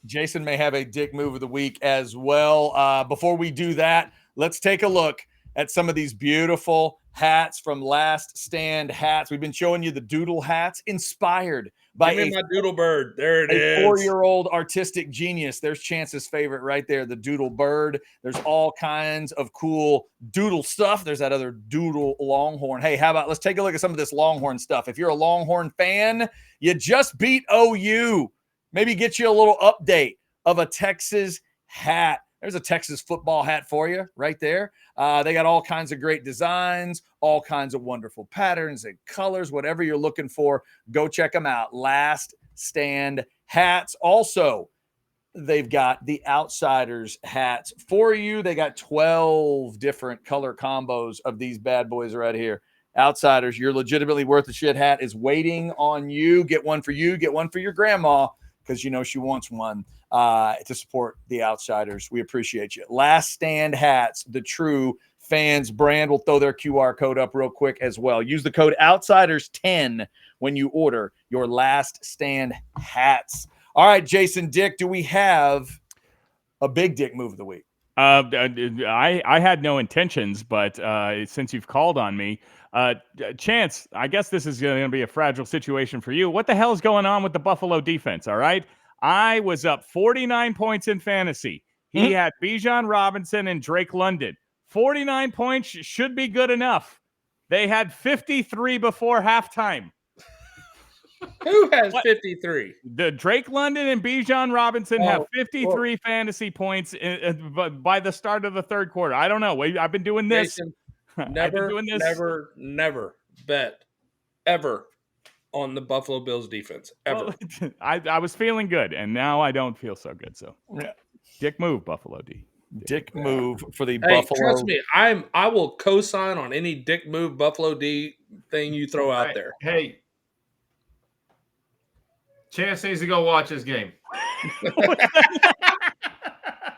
Jason may have a dick move of the week as well. Before we do that, let's take a look at some of these beautiful hats from Last Stand Hats. We've been showing you the doodle hats inspired by my doodle bird. There it is. 4-year-old artistic genius. There's Chance's favorite right there, the doodle bird. There's all kinds of cool doodle stuff. There's that other doodle Longhorn. Hey, how about let's take a look at some of this Longhorn stuff. If you're a Longhorn fan, you just beat OU. Maybe get you a little update of a Texas hat. There's a Texas football hat for you right there. They got all kinds of great designs, all kinds of wonderful patterns and colors, whatever you're looking for. Go check them out. Last Stand Hats. Also, they've got the Outsiders hats for you. They got 12 different color combos of these bad boys right here. Outsiders, your legitimately worth a shit hat is waiting on you. Get one for you. Get one for your grandma, because she wants one to support the Outsiders. We appreciate you. Last Stand Hats, the true Fans brand. We'll throw their QR code up real quick as well. Use the code Outsiders10 when you order your Last Stand hats. All right, Jason Dick, do we have a big dick move of the week? I had no intentions, but since you've called on me, Chance, I guess this is going to be a fragile situation for you. What the hell is going on with the Buffalo defense? All right. I was up 49 points in fantasy. He had Bijan Robinson and Drake London. 49 points should be good enough. They had 53 before halftime. Who has 53? The Drake London and Bijan Robinson have 53 fantasy points by the start of the third quarter. I don't know. I've been doing this. Jason, never bet ever on the Buffalo Bills defense ever. Well, I was feeling good, and now I don't feel so good. So, dick move, Buffalo D. Dick move for the Hey, Buffalo. trust me, I will co-sign on any dick move Buffalo D thing you throw out there. Hey, Chance needs to go watch his game.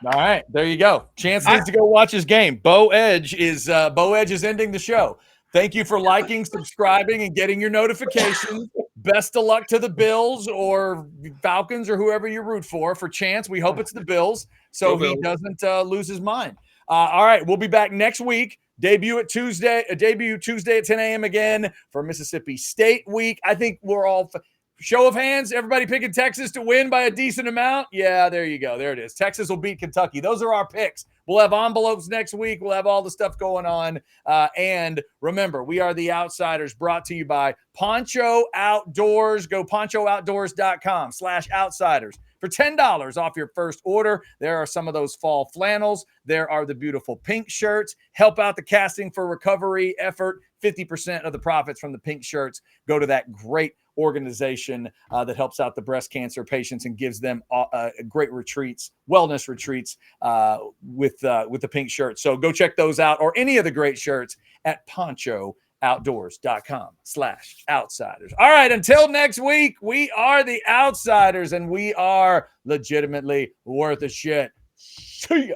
All right, there you go. Chance needs to go watch his game. Beau Edge is ending the show. Thank you for liking, subscribing, and getting your notifications. Best of luck to the Bills or Falcons or whoever you root for. For Chance, we hope it's the Bills so he doesn't lose his mind. All right, we'll be back next week. Debut Tuesday at 10 a.m. again for Mississippi State week. I think we're all show of hands. Everybody picking Texas to win by a decent amount. Yeah, there you go. There it is. Texas will beat Kentucky. Those are our picks. We'll have envelopes next week. We'll have all the stuff going on. And remember, we are the Outsiders, brought to you by Poncho Outdoors. Go ponchooutdoors.com/outsiders for $10 off your first order. There are some of those fall flannels. There are the beautiful pink shirts. Help out the Casting for Recovery effort. 50% of the profits from the pink shirts go to that great organization that helps out the breast cancer patients and gives them great retreats, wellness retreats with the pink shirt. So go check those out, or any of the great shirts at ponchooutdoors.com/outsiders. All right, until next week, we are the Outsiders, and we are legitimately worth a shit. See ya.